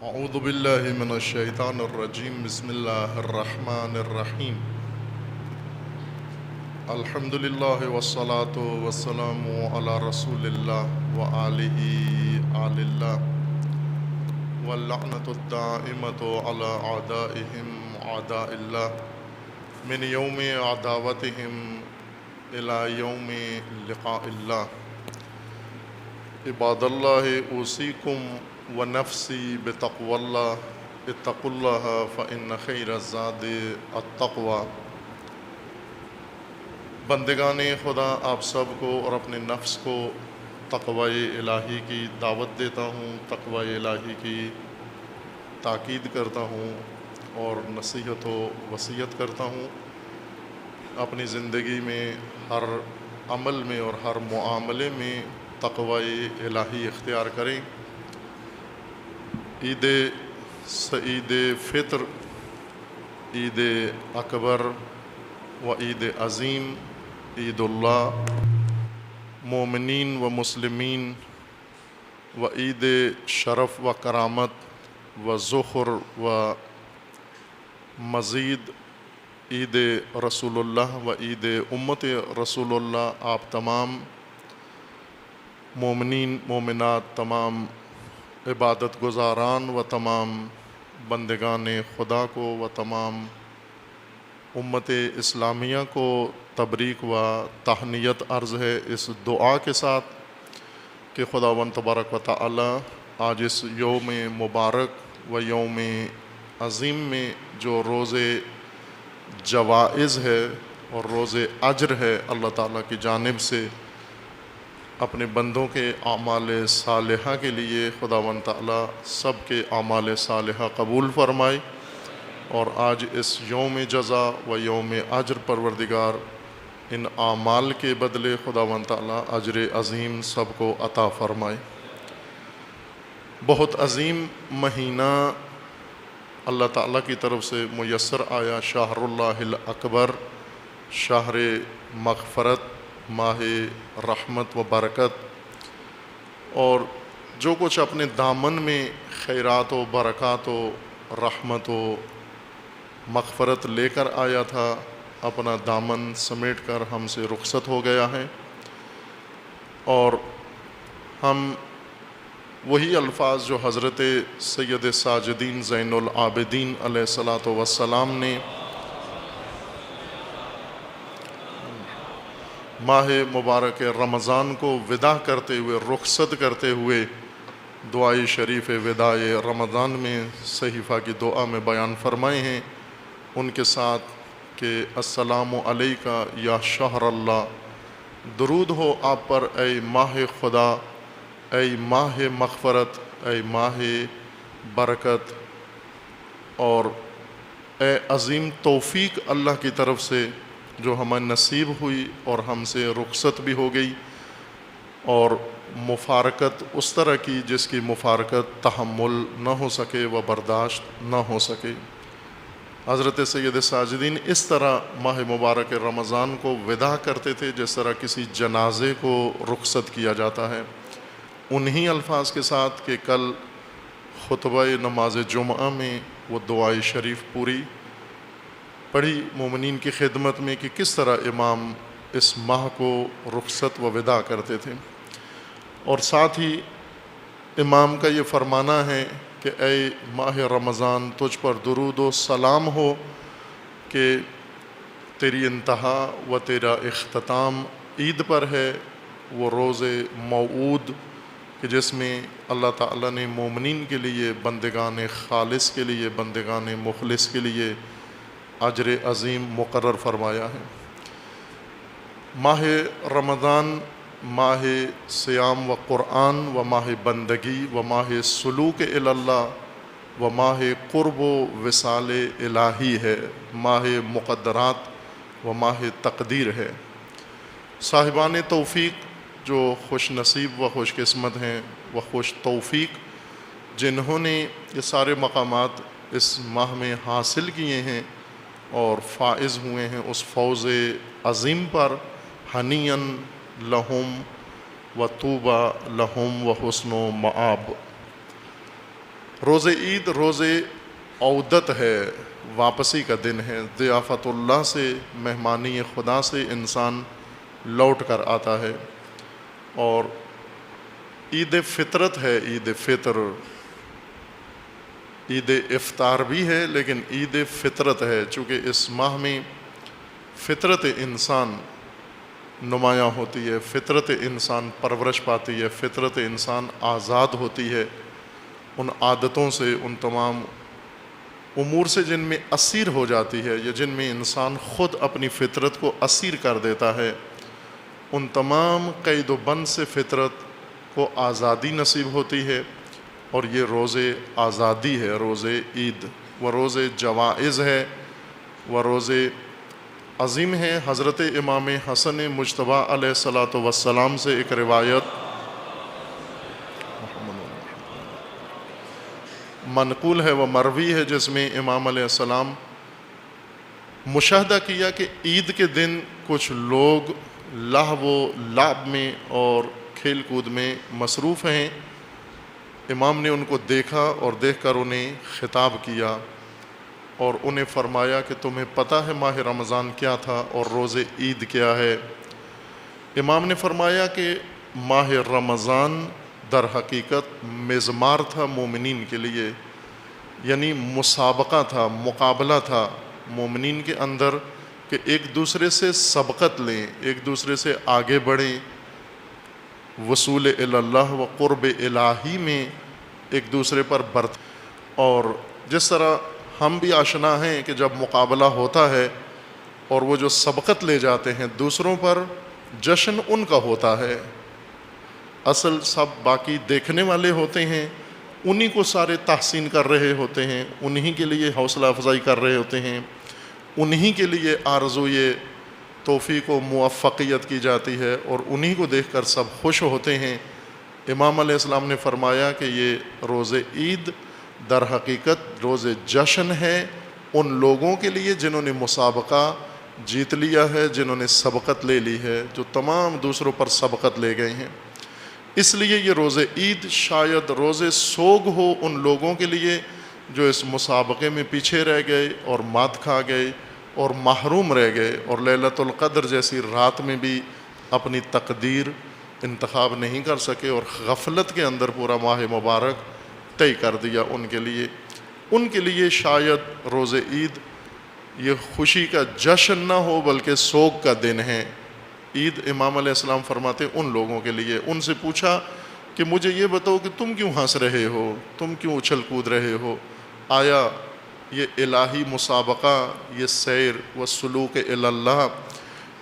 اعوذ باللہ من الشیطان الرجیم بسم اللہ الرحمن الرحیم الحمد للہ والصلاة والسلام علی رسول اللہ وآلہ آل اللہ واللعنۃ الدائمۃ علی اعدائہم اعداء اللہ من یوم عداوتہم الی یوم لقاء اللہ عباد اللہ اوصیکم ونفسی بتقوی اللہ اتقوا اللہ فإن خیر الزاد التقوی۔ بندگان خدا، آپ سب کو اور اپنے نفس کو تقوی الہی کی دعوت دیتا ہوں، تقوی الہی کی تاکید کرتا ہوں اور نصیحت و وصیت کرتا ہوں۔ اپنی زندگی میں ہر عمل میں اور ہر معاملے میں تقوی الہی اختیار کریں۔ عید سعید فطر، عید اکبر و عید عظیم، عید اللہ، مومنین و مسلمین و عید شرف و کرامت و ذخر و مزید، عید رسول اللہ و عید امت رسول اللہ۔ آپ تمام مومنین مومنات، تمام عبادت گزاران و تمام بندگان خدا کو و تمام امت اسلامیہ کو تبریک و تہنیت عرض ہے، اس دعا کے ساتھ کہ خداوند تبارک و تعالی آج اس یوم مبارک و یوم عظیم میں جو روز جوائز ہے اور روز اجر ہے، اللہ تعالیٰ کی جانب سے اپنے بندوں کے اعمال صالحہ کے لیے خداوند تعالیٰ سب کے اعمال صالحہ قبول فرمائے، اور آج اس یوم جزا و یوم اجر پروردگار ان اعمال کے بدلے خداوند تعالیٰ اجر عظیم سب کو عطا فرمائے۔ بہت عظیم مہینہ اللہ تعالیٰ کی طرف سے میسر آیا، شہر اللہ الاکبر، شہر مغفرت، ماہ رحمت و برکت، اور جو کچھ اپنے دامن میں خیرات و برکات و رحمت و مغفرت لے کر آیا تھا، اپنا دامن سمیٹ کر ہم سے رخصت ہو گیا ہے، اور ہم وہی الفاظ جو حضرت سید ساجدین زین العابدین علیہ الصلاۃ والسلام نے ماہ مبارک رمضان کو وداع کرتے ہوئے، رخصت کرتے ہوئے دعائے شریف وداع رمضان میں صحیفہ کی دعا میں بیان فرمائے ہیں، ان کے ساتھ کہ السلام علیکہ یا شہر اللہ، درود ہو آپ پر اے ماہ خدا، اے ماہ مغفرت، اے ماہ برکت، اور اے عظیم توفیق اللہ کی طرف سے جو ہمیں نصیب ہوئی اور ہم سے رخصت بھی ہو گئی، اور مفارقت اس طرح کی جس کی مفارقت تحمل نہ ہو سکے و برداشت نہ ہو سکے۔ حضرت سید ساجدین اس طرح ماہ مبارک رمضان کو وداع کرتے تھے جس طرح کسی جنازے کو رخصت کیا جاتا ہے، انہی الفاظ کے ساتھ کہ کل خطبہ نماز جمعہ میں وہ دعائے شریف پوری پڑھی مومنین کی خدمت میں کہ کس طرح امام اس ماہ کو رخصت و وداع کرتے تھے، اور ساتھ ہی امام کا یہ فرمانا ہے کہ اے ماہ رمضان، تجھ پر درود و سلام ہو کہ تیری انتہا و تیرا اختتام عید پر ہے، وہ روز موعود کہ جس میں اللہ تعالیٰ نے مومنین کے لیے، بندگان خالص کے لیے، بندگان مخلص کے لیے اجر عظیم مقرر فرمایا ہے۔ ماہ رمضان ماہ صیام و قرآن و ماہ بندگی و ماہ سلوک الی اللہ و ماہ قرب و وصال الہی ہے، ماہ مقدرات و ماہ تقدیر ہے۔ صاحبان توفیق جو خوش نصیب و خوش قسمت ہیں، وہ خوش توفیق جنہوں نے یہ سارے مقامات اس ماہ میں حاصل کیے ہیں اور فائز ہوئے ہیں اس فوز عظیم پر، ہنیئن لہم و طوبی لہم و حسن و مآب۔ روز عید روز عودت ہے، واپسی کا دن ہے، ضیافت اللہ سے، مہمانی خدا سے انسان لوٹ کر آتا ہے۔ اور عید فطرت ہے، عید فطر، عید افطار بھی ہے لیکن عید فطرت ہے، چونکہ اس ماہ میں فطرت انسان نمایاں ہوتی ہے، فطرت انسان پرورش پاتی ہے، فطرت انسان آزاد ہوتی ہے ان عادتوں سے، ان تمام امور سے جن میں اسیر ہو جاتی ہے یا جن میں انسان خود اپنی فطرت کو اسیر کر دیتا ہے، ان تمام قید و بند سے فطرت کو آزادی نصیب ہوتی ہے۔ اور یہ روز آزادی ہے، روز عید، وہ روز جوائز ہے، وہ روز عظیم ہے۔ حضرت امام حسن مجتبیٰ علیہ الصلاۃ والسلام سے ایک روایت منقول ہے، وہ مروی ہے، جس میں امام علیہ السلام مشاہدہ کیا کہ عید کے دن کچھ لوگ لہو و لعب میں اور کھیل کود میں مصروف ہیں۔ امام نے ان کو دیکھا اور دیکھ کر انہیں خطاب کیا اور انہیں فرمایا کہ تمہیں پتہ ہے ماہ رمضان کیا تھا اور روز عید کیا ہے؟ امام نے فرمایا کہ ماہ رمضان در حقیقت مزمار تھا مومنین کے لیے، یعنی مسابقہ تھا، مقابلہ تھا مومنین کے اندر کہ ایک دوسرے سے سبقت لیں، ایک دوسرے سے آگے بڑھیں، وصول اللہ و قرب الہی میں ایک دوسرے پر برت۔ اور جس طرح ہم بھی آشنا ہیں کہ جب مقابلہ ہوتا ہے اور وہ جو سبقت لے جاتے ہیں دوسروں پر، جشن ان کا ہوتا ہے، اصل سب باقی دیکھنے والے ہوتے ہیں، انہی کو سارے تحسین کر رہے ہوتے ہیں، انہی کے لیے حوصلہ افزائی کر رہے ہوتے ہیں، انہی کے لیے آرزوئے توفیق و موفقیت کی جاتی ہے اور انہی کو دیکھ کر سب خوش ہوتے ہیں۔ امام علیہ السلام نے فرمایا کہ یہ روز عید در حقیقت روز جشن ہے ان لوگوں کے لیے جنہوں نے مسابقہ جیت لیا ہے، جنہوں نے سبقت لے لی ہے، جو تمام دوسروں پر سبقت لے گئے ہیں۔ اس لیے یہ روز عید شاید روز سوگ ہو ان لوگوں کے لیے جو اس مسابقے میں پیچھے رہ گئے اور مات کھا گئے اور محروم رہ گئے اور لیلۃ القدر جیسی رات میں بھی اپنی تقدیر انتخاب نہیں کر سکے اور غفلت کے اندر پورا ماہ مبارک طے کر دیا ان کے لیے شاید روز عید یہ خوشی کا جشن نہ ہو بلکہ سوگ کا دن ہے۔ عید امام علیہ السلام فرماتے ان لوگوں کے لیے۔ ان سے پوچھا کہ مجھے یہ بتاؤ کہ تم کیوں ہنس رہے ہو، تم کیوں اچھل کود رہے ہو؟ آیا یہ الہی مسابقہ، یہ سیر و سلوک اللہ،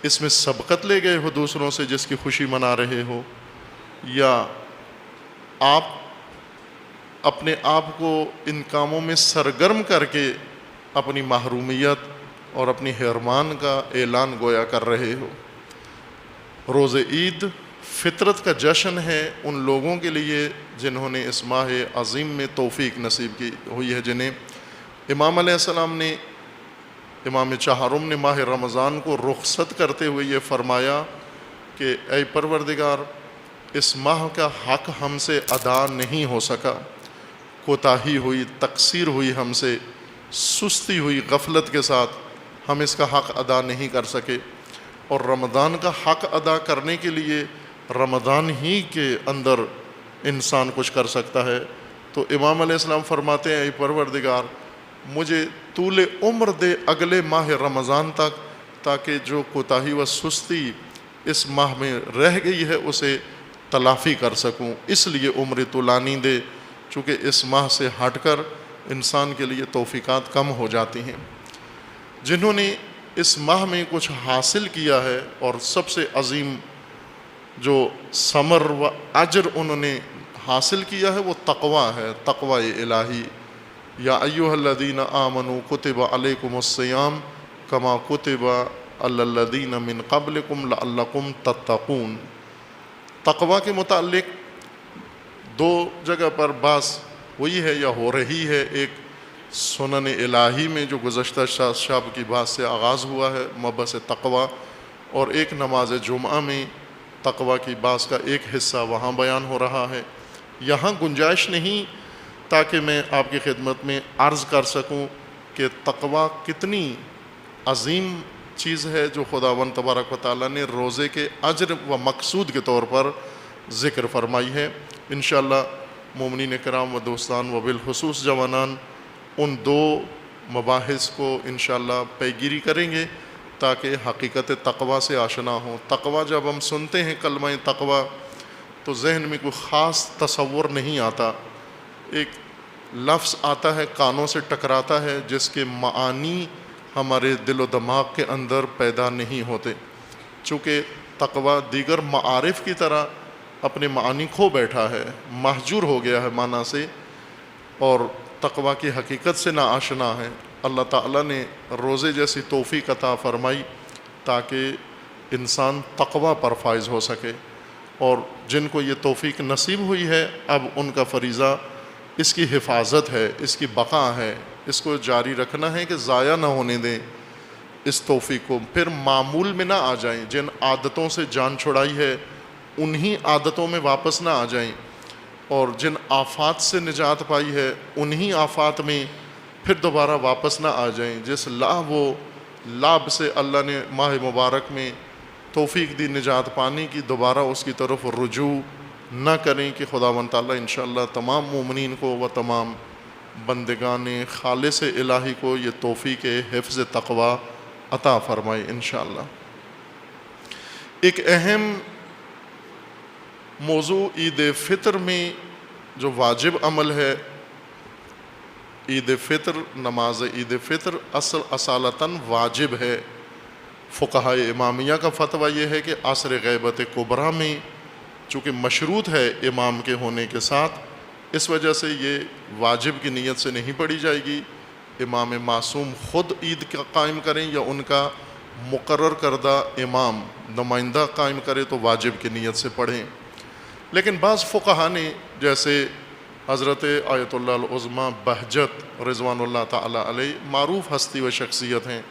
اس میں سبقت لے گئے ہو دوسروں سے جس کی خوشی منا رہے ہو، یا آپ اپنے آپ کو ان کاموں میں سرگرم کر کے اپنی محرومیت اور اپنی حرمان کا اعلان گویا کر رہے ہو؟ روز عید فطرت کا جشن ہے ان لوگوں کے لیے جنہوں نے اس ماہ عظیم میں توفیق نصیب کی ہوئی ہے، جنہیں امام علیہ السلام نے، امام چہارم نے ماہ رمضان کو رخصت کرتے ہوئے یہ فرمایا کہ اے پروردگار، اس ماہ کا حق ہم سے ادا نہیں ہو سکا، کوتاہی ہوئی، تقصیر ہوئی ہم سے، سستی ہوئی، غفلت کے ساتھ ہم اس کا حق ادا نہیں کر سکے، اور رمضان کا حق ادا کرنے کے لیے رمضان ہی کے اندر انسان کچھ کر سکتا ہے۔ تو امام علیہ السلام فرماتے ہیں اے پروردگار، مجھے طول عمر دے اگلے ماہ رمضان تک، تاکہ جو کوتاہی و سستی اس ماہ میں رہ گئی ہے اسے تلافی کر سکوں، اس لیے عمر طولانی دے، چونکہ اس ماہ سے ہٹ کر انسان کے لیے توفیقات کم ہو جاتی ہیں۔ جنہوں نے اس ماہ میں کچھ حاصل کیا ہے اور سب سے عظیم جو ثمر و اجر انہوں نے حاصل کیا ہے وہ تقوی ہے، تقوی الہی۔ یا ایھا الذین آمنوا کتب علیکم الصیام کما کتب علی الذین من قبلکم لعلکم تتقون۔ تقوی کے متعلق دو جگہ پر بحث ہوئی ہے یا ہو رہی ہے، ایک سنن الہی میں جو گزشتہ شب کی بات سے آغاز ہوا ہے مبحث تقوی، اور ایک نماز جمعہ میں تقوی کی بات کا ایک حصہ وہاں بیان ہو رہا ہے۔ یہاں گنجائش نہیں تاکہ میں آپ کی خدمت میں عرض کر سکوں کہ تقوی کتنی عظیم چیز ہے جو خداوند تبارک و تعالیٰ نے روزے کے اجر و مقصود کے طور پر ذکر فرمائی ہے۔ انشاءاللہ مومنین کرام و دوستان و بالخصوص جوانان ان دو مباحث کو انشاءاللہ پیگیری کریں گے تاکہ حقیقت تقوی سے آشنا ہوں۔ تقوی جب ہم سنتے ہیں کلمہ تقوی تو ذہن میں کوئی خاص تصور نہیں آتا، ایک لفظ آتا ہے کانوں سے ٹکراتا ہے جس کے معانی ہمارے دل و دماغ کے اندر پیدا نہیں ہوتے، چونکہ تقوی دیگر معارف کی طرح اپنے معانی کھو بیٹھا ہے، مہجور ہو گیا ہے معنی سے، اور تقوی کی حقیقت سے ناآشنا ہے۔ اللہ تعالیٰ نے روزے جیسی توفیق عطا فرمائی تاکہ انسان تقوی پر فائز ہو سکے، اور جن کو یہ توفیق نصیب ہوئی ہے اب ان کا فریضہ اس کی حفاظت ہے، اس کی بقا ہے، اس کو جاری رکھنا ہے کہ ضائع نہ ہونے دیں اس توفیق کو، پھر معمول میں نہ آ جائیں، جن عادتوں سے جان چھڑائی ہے انہی عادتوں میں واپس نہ آ جائیں، اور جن آفات سے نجات پائی ہے انہی آفات میں پھر دوبارہ واپس نہ آ جائیں۔ جس لعب و لعب سے اللہ نے ماہ مبارک میں توفیق دی نجات پانے کی، دوبارہ اس کی طرف رجوع نہ کریں کہ خداوند تعالیٰ انشاءاللہ تمام مومنین کو و تمام بندگان خالص الہی کو یہ توفیق حفظ تقوی عطا فرمائے انشاءاللہ۔ ایک اہم موضوع عید فطر میں جو واجب عمل ہے، عید فطر، نماز عید فطر اصالتاً واجب ہے۔ فقہائے امامیہ کا فتویٰ یہ ہے کہ عصر غیبت کبریٰ میں چونکہ مشروط ہے امام کے ہونے کے ساتھ، اس وجہ سے یہ واجب کی نیت سے نہیں پڑھی جائے گی۔ امام معصوم خود عید کا قائم کریں یا ان کا مقرر کردہ امام نمائندہ قائم کرے تو واجب کی نیت سے پڑھیں۔ لیکن بعض فقہا نے، جیسے حضرت آیت اللہ العظمیٰ بہجت رضوان اللہ تعالیٰ علیہ، معروف ہستی و شخصیت ہیں،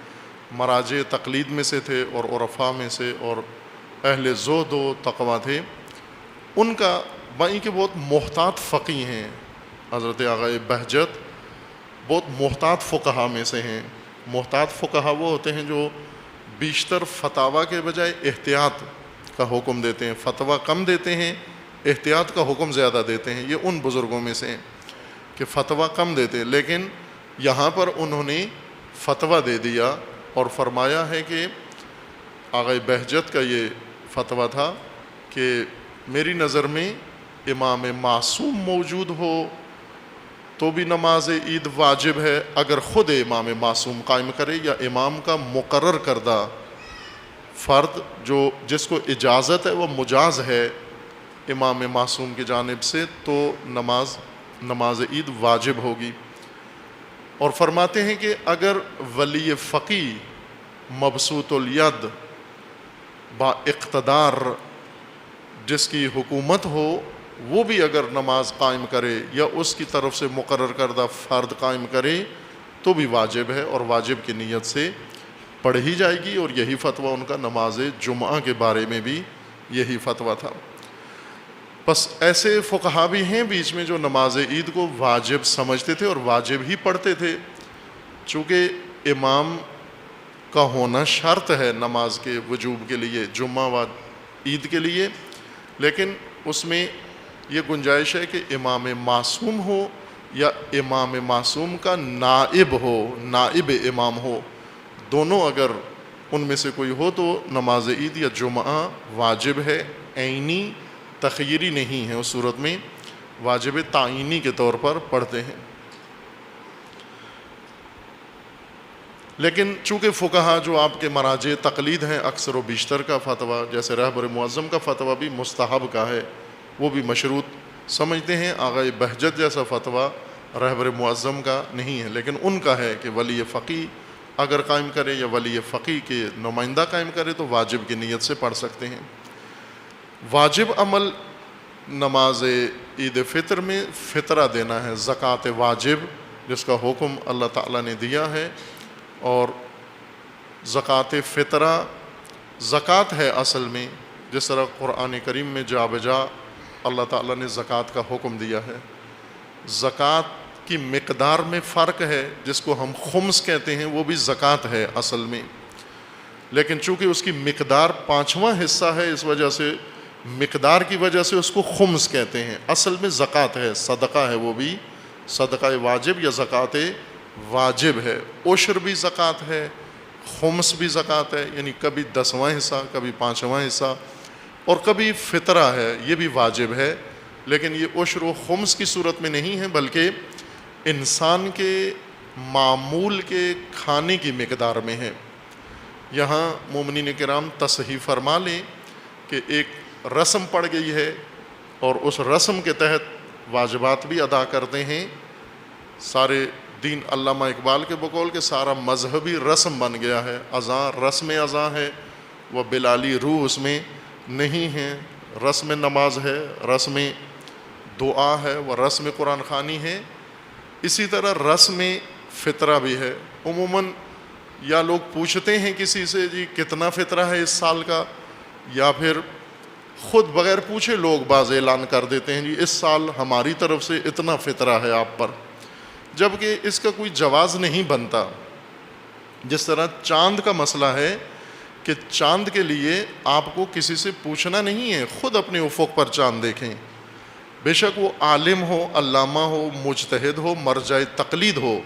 مراجع تقلید میں سے تھے اور عرفاء میں سے اور اہل زہد و تقویٰ تھے، ان کا بائیں کہ بہت محتاط فقی ہیں۔ حضرت آغائے بہجت بہت محتاط فقہا میں سے ہیں۔ محتاط فقہا وہ ہوتے ہیں جو بیشتر فتاویٰ کے بجائے احتیاط کا حکم دیتے ہیں، فتویٰ کم دیتے ہیں، احتیاط کا حکم زیادہ دیتے ہیں۔ یہ ان بزرگوں میں سے ہیں کہ فتویٰ کم دیتے ہیں، لیکن یہاں پر انہوں نے فتویٰ دے دیا اور فرمایا ہے کہ آغائے بہجت کا یہ فتویٰ تھا کہ میری نظر میں امام معصوم موجود ہو تو بھی نماز عید واجب ہے اگر خود امام معصوم قائم کرے، یا امام کا مقرر کردہ فرد جو جس کو اجازت ہے وہ مجاز ہے امام معصوم کی جانب سے، تو نماز عید واجب ہوگی۔ اور فرماتے ہیں کہ اگر ولی فقی مبسوط الید با اقتدار جس کی حکومت ہو وہ بھی اگر نماز قائم کرے یا اس کی طرف سے مقرر کردہ فرد قائم کرے تو بھی واجب ہے اور واجب کی نیت سے پڑھی جائے گی، اور یہی فتویٰ ان کا نماز جمعہ کے بارے میں بھی یہی فتویٰ تھا۔ بس ایسے فقہا بھی ہیں بیچ میں جو نماز عید کو واجب سمجھتے تھے اور واجب ہی پڑھتے تھے، چونکہ امام کا ہونا شرط ہے نماز کے وجوب کے لیے، جمعہ و عید کے لیے، لیکن اس میں یہ گنجائش ہے کہ امام معصوم ہو یا امام معصوم کا نائب ہو، نائب امام ہو، دونوں اگر ان میں سے کوئی ہو تو نماز عید یا جمعہ واجب ہے، عینی تخیری نہیں ہے، اس صورت میں واجب تعینی کے طور پر پڑھتے ہیں۔ لیکن چونکہ فقہا جو آپ کے مراجع تقلید ہیں اکثر و بیشتر کا فتویٰ، جیسے رہبر معظم کا فتویٰ بھی مستحب کا ہے، وہ بھی مشروط سمجھتے ہیں، آغائے بہجت جیسا فتویٰ رہبر معظم کا نہیں ہے، لیکن ان کا ہے کہ ولی فقی اگر قائم کرے یا ولی فقی کے نمائندہ قائم کرے تو واجب کی نیت سے پڑھ سکتے ہیں۔ واجب عمل نماز عید فطر میں فطرہ دینا ہے، زکوٰۃ واجب جس کا حکم اللہ تعالیٰ نے دیا ہے، اور زکوٰۃ فطرہ زکوٰۃ ہے اصل میں، جس طرح قرآن کریم میں جا بجا اللہ تعالیٰ نے زکوٰۃ کا حکم دیا ہے، زکوٰۃ کی مقدار میں فرق ہے، جس کو ہم خمس کہتے ہیں وہ بھی زکوٰۃ ہے اصل میں، لیکن چونکہ اس کی مقدار 5واں حصہ ہے اس وجہ سے مقدار کی وجہ سے اس کو خمس کہتے ہیں، اصل میں زکوٰۃ ہے، صدقہ ہے، وہ بھی صدقہ واجب یا زکوٰۃ واجب ہے۔ عشر بھی زکوٰۃ ہے، خمس بھی زکوٰۃ ہے، یعنی کبھی 10واں حصہ، کبھی 5واں حصہ، اور کبھی فطرہ ہے، یہ بھی واجب ہے، لیکن یہ عشر و خمس کی صورت میں نہیں ہے، بلکہ انسان کے معمول کے کھانے کی مقدار میں ہے۔ یہاں مومنین کرام تصحیح فرما لیں کہ ایک رسم پڑ گئی ہے اور اس رسم کے تحت واجبات بھی ادا کرتے ہیں۔ سارے دین علامہ اقبال کے بقول کے سارا مذہبی رسم بن گیا ہے، اذاں رسم اذاں ہے، وہ بلالی روح اس میں نہیں ہے، رسم نماز ہے، رسم دعا ہے، وہ رسم قرآن خوانی ہے، اسی طرح رسم فطرہ بھی ہے۔ عموماً یا لوگ پوچھتے ہیں کسی سے جی کتنا فطرہ ہے اس سال کا، یا پھر خود بغیر پوچھے لوگ بعض اعلان کر دیتے ہیں جی اس سال ہماری طرف سے اتنا فطرہ ہے آپ پر، جبکہ اس کا کوئی جواز نہیں بنتا۔ جس طرح چاند کا مسئلہ ہے کہ چاند کے لیے آپ کو کسی سے پوچھنا نہیں ہے، خود اپنے افق پر چاند دیکھیں، بے شک وہ عالم ہو، علامہ ہو، مجتہد ہو، مرجع تقلید ہو،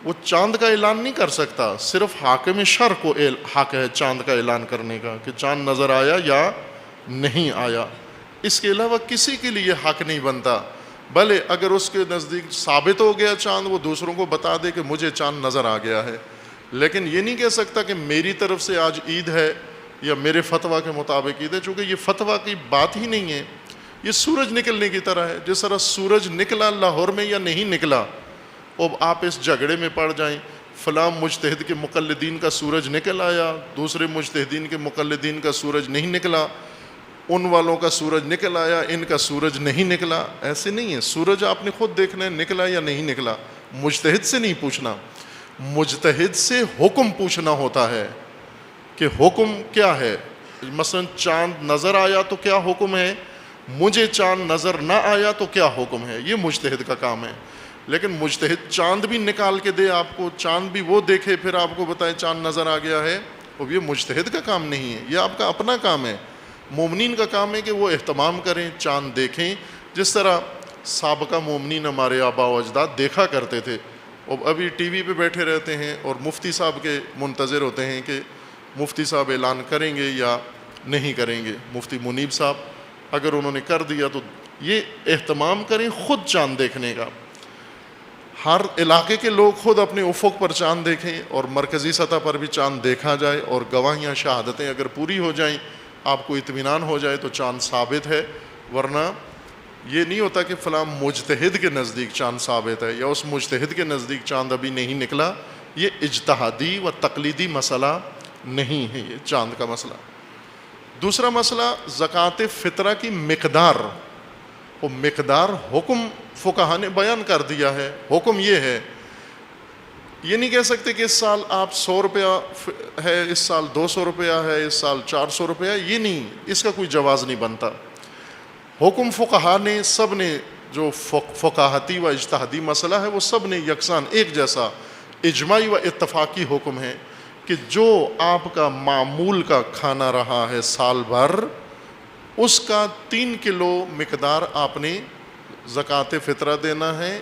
وہ چاند کا اعلان نہیں کر سکتا، صرف حاکم شرع کو حق ہے چاند کا اعلان کرنے کا کہ چاند نظر آیا یا نہیں آیا، اس کے علاوہ کسی کے لیے حق نہیں بنتا۔ بھلے اگر اس کے نزدیک ثابت ہو گیا چاند، وہ دوسروں کو بتا دے کہ مجھے چاند نظر آ گیا ہے، لیکن یہ نہیں کہہ سکتا کہ میری طرف سے آج عید ہے یا میرے فتویٰ کے مطابق عید ہے، چونکہ یہ فتویٰ کی بات ہی نہیں ہے، یہ سورج نکلنے کی طرح ہے۔ جس طرح سورج نکلا لاہور میں یا نہیں نکلا، اب آپ اس جھگڑے میں پڑ جائیں فلاں مجتہد کے مقلدین کا سورج نکل آیا، دوسرے مجتہدین کے مقلدین کا سورج نہیں نکلا، ان والوں کا سورج نکل آیا، ان کا سورج نہیں نکلا، ایسے نہیں ہے۔ سورج آپ نے خود دیکھنا ہے نکلا یا نہیں نکلا، مجتہد سے نہیں پوچھنا، مجتہد سے حکم پوچھنا ہوتا ہے کہ حکم کیا ہے۔ مثلا چاند نظر آیا تو کیا حکم ہے، مجھے چاند نظر نہ آیا تو کیا حکم ہے، یہ مجتہد کا کام ہے۔ لیکن مجتہد چاند بھی نکال کے دے آپ کو، چاند بھی وہ دیکھے پھر آپ کو بتائے چاند نظر آ گیا ہے، اب یہ مجتہد کا کام نہیں ہے، یہ آپ کا اپنا کام ہے۔ مومنین کا کام ہے کہ وہ اہتمام کریں، چاند دیکھیں، جس طرح سابقہ مومنین ہمارے آباء و اجداد دیکھا کرتے تھے۔ اب ابھی ٹی وی پہ بیٹھے رہتے ہیں اور مفتی صاحب کے منتظر ہوتے ہیں کہ مفتی صاحب اعلان کریں گے یا نہیں کریں گے۔ مفتی منیب صاحب اگر انہوں نے کر دیا تو یہ اہتمام کریں خود چاند دیکھنے کا، ہر علاقے کے لوگ خود اپنے افق پر چاند دیکھیں اور مرکزی سطح پر بھی چاند دیکھا جائے، اور گواہیاں شہادتیں اگر پوری ہو جائیں، آپ کو اطمینان ہو جائے تو چاند ثابت ہے۔ ورنہ یہ نہیں ہوتا کہ فلاں مجتہد کے نزدیک چاند ثابت ہے یا اس مجتہد کے نزدیک چاند ابھی نہیں نکلا، یہ اجتہادی و تقلیدی مسئلہ نہیں ہے، یہ چاند کا مسئلہ۔ دوسرا مسئلہ زکوٰۃ فطرہ کی مقدار، وہ مقدار حکم فقہا نے بیان کر دیا ہے۔ حکم یہ ہے، یہ نہیں کہہ سکتے کہ اس سال آپ 100 روپیہ ہے، اس سال 200 روپیہ ہے، اس سال 400 روپیہ، یہ نہیں، اس کا کوئی جواز نہیں بنتا۔ حکم فقہا نے سب نے جو فقاہتی و اجتہادی مسئلہ ہے وہ سب نے یکساں ایک جیسا اجماعی و اتفاقی حکم ہے کہ جو آپ کا معمول کا کھانا رہا ہے سال بھر، اس کا 3 کلو مقدار آپ نے زکوٰۃ فطرہ دینا ہے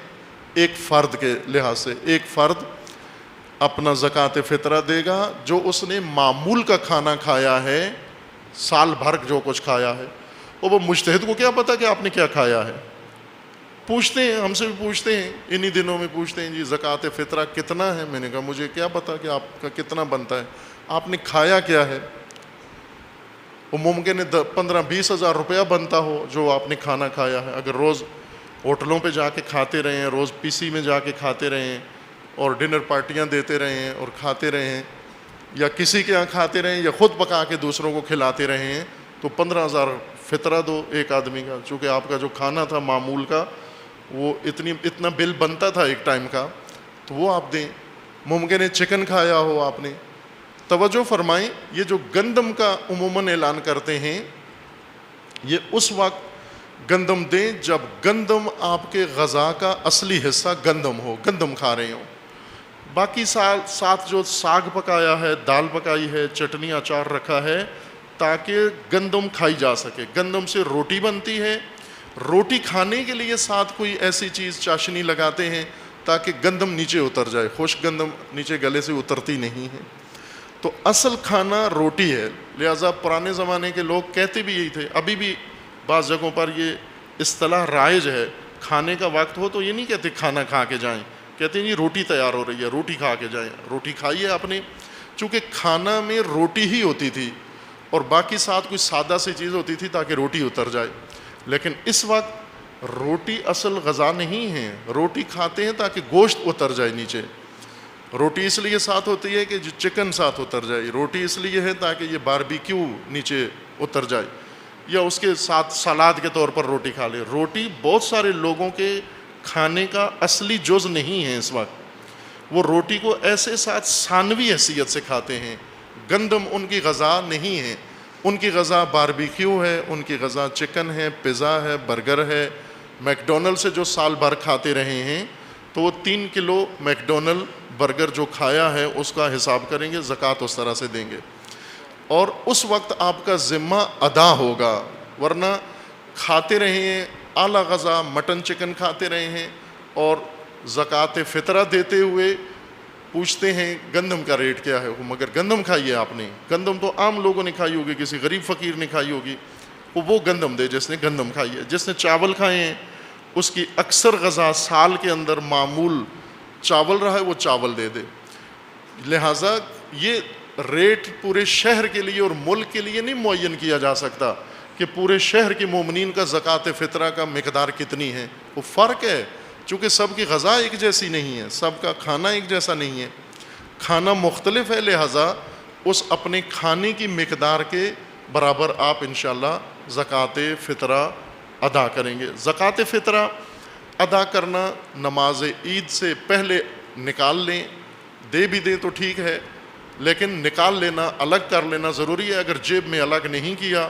ایک فرد کے لحاظ سے۔ ایک فرد اپنا زکوٰۃ فطرہ دے گا جو اس نے معمول کا کھانا کھایا ہے، سال بھر جو کچھ کھایا ہے۔ اور وہ مجتہد کو کیا پتا کہ آپ نے کیا کھایا ہے، پوچھتے ہیں، ہم سے بھی پوچھتے ہیں، انہی دنوں میں پوچھتے ہیں جی زکوٰۃ فطرہ کتنا ہے، میں نے کہا مجھے کیا پتا کہ آپ کا کتنا بنتا ہے، آپ نے کھایا کیا ہے۔ وہ ممکن ہے 15-20 ہزار روپیہ بنتا ہو جو آپ نے کھانا کھایا ہے، اگر روز ہوٹلوں پہ جا کے کھاتے رہے ہیں، روز پی سی میں جا کے کھاتے رہے ہیں اور ڈنر پارٹیاں دیتے رہے ہیں اور کھاتے رہے ہیں، یا کسی کے یہاں کھاتے رہے ہیں یا خود پکا کے دوسروں کو کھلاتے رہے ہیں، تو 15,000 فطرہ دو ایک آدمی کا، چونکہ آپ کا جو کھانا تھا معمول کا وہ اتنا بل بنتا تھا ایک ٹائم کا، تو وہ آپ دیں۔ ممکن ہے چکن کھایا ہو آپ نے۔ توجہ فرمائیں، یہ جو گندم کا عموماً اعلان کرتے ہیں، یہ اس وقت گندم دیں جب گندم آپ کے غذا کا اصلی حصہ گندم ہو، گندم کھا رہے ہوں. باقی ساتھ جو ساگ پکایا ہے، دال پکائی ہے، چٹنی اچار رکھا ہے تاکہ گندم کھائی جا سکے. گندم سے روٹی بنتی ہے، روٹی کھانے کے لیے ساتھ کوئی ایسی چیز چاشنی لگاتے ہیں تاکہ گندم نیچے اتر جائے. خشک گندم نیچے گلے سے اترتی نہیں ہے. تو اصل کھانا روٹی ہے. لہٰذا پرانے زمانے کے لوگ کہتے بھی یہی تھے. ابھی بھی بعض جگہوں پر یہ اصطلاح رائج ہے. کھانے کا وقت ہو تو یہ نہیں کہتے کھانا کھا کے جائیں، کہتے ہیں جی روٹی تیار ہو رہی ہے، روٹی کھا کے جائیں. روٹی کھائیے آپ نے، چونکہ کھانا میں روٹی ہی ہوتی تھی اور باقی ساتھ کوئی سادہ سی چیز ہوتی تھی تاکہ روٹی اتر جائے. لیکن اس وقت روٹی اصل غذا نہیں ہے. روٹی کھاتے ہیں تاکہ گوشت اتر جائے نیچے. روٹی اس لیے ساتھ ہوتی ہے کہ جو چکن ساتھ اتر جائے. روٹی اس لیے ہے تاکہ یہ باربیکیو نیچے اتر جائے، یا اس کے ساتھ سلاد کے طور پر روٹی کھا لے. روٹی بہت سارے لوگوں کے کھانے کا اصلی جز نہیں ہے اس وقت. وہ روٹی کو ایسے ساتھ ثانوی حیثیت سے کھاتے ہیں. گندم ان کی غذا نہیں ہے. ان کی غذا باربیکیو ہے، ان کی غذا چکن ہے، پیزا ہے، برگر ہے. میکڈونلڈ سے جو سال بھر کھاتے رہے ہیں تو وہ 3 کلو میکڈونلڈ برگر جو کھایا ہے اس کا حساب کریں گے، زکوٰۃ اس طرح سے دیں گے اور اس وقت آپ کا ذمہ ادا ہوگا. ورنہ کھاتے رہے ہیں اعلیٰ غذا، مٹن چکن کھاتے رہے ہیں اور زکوٰۃ فطرہ دیتے ہوئے پوچھتے ہیں گندم کا ریٹ کیا ہے. مگر گندم کھائی ہے آپ نے. گندم تو عام لوگوں نے کھائی ہوگی، کسی غریب فقیر نے کھائی ہوگی. وہ گندم دے جس نے گندم کھائی ہے. جس نے چاول کھائے ہیں اس کی اکثر غذا سال کے اندر معمول چاول رہا ہے، وہ چاول دے دے. لہٰذا یہ ریٹ پورے شہر کے لیے اور ملک کے لیے نہیں معین کیا جا سکتا کہ پورے شہر کے مومنین کا زکوٰۃ فطرہ کا مقدار کتنی ہے. وہ فرق ہے، چونکہ سب کی غذا ایک جیسی نہیں ہے، سب کا کھانا ایک جیسا نہیں ہے، کھانا مختلف ہے. لہٰذا اس اپنے کھانے کی مقدار کے برابر آپ انشاءاللہ زکوٰۃ فطرہ ادا کریں گے. زکوٰۃ فطرہ ادا کرنا نماز عید سے پہلے نکال لیں. دے بھی دیں تو ٹھیک ہے، لیکن نکال لینا، الگ کر لینا ضروری ہے. اگر جیب میں الگ نہیں کیا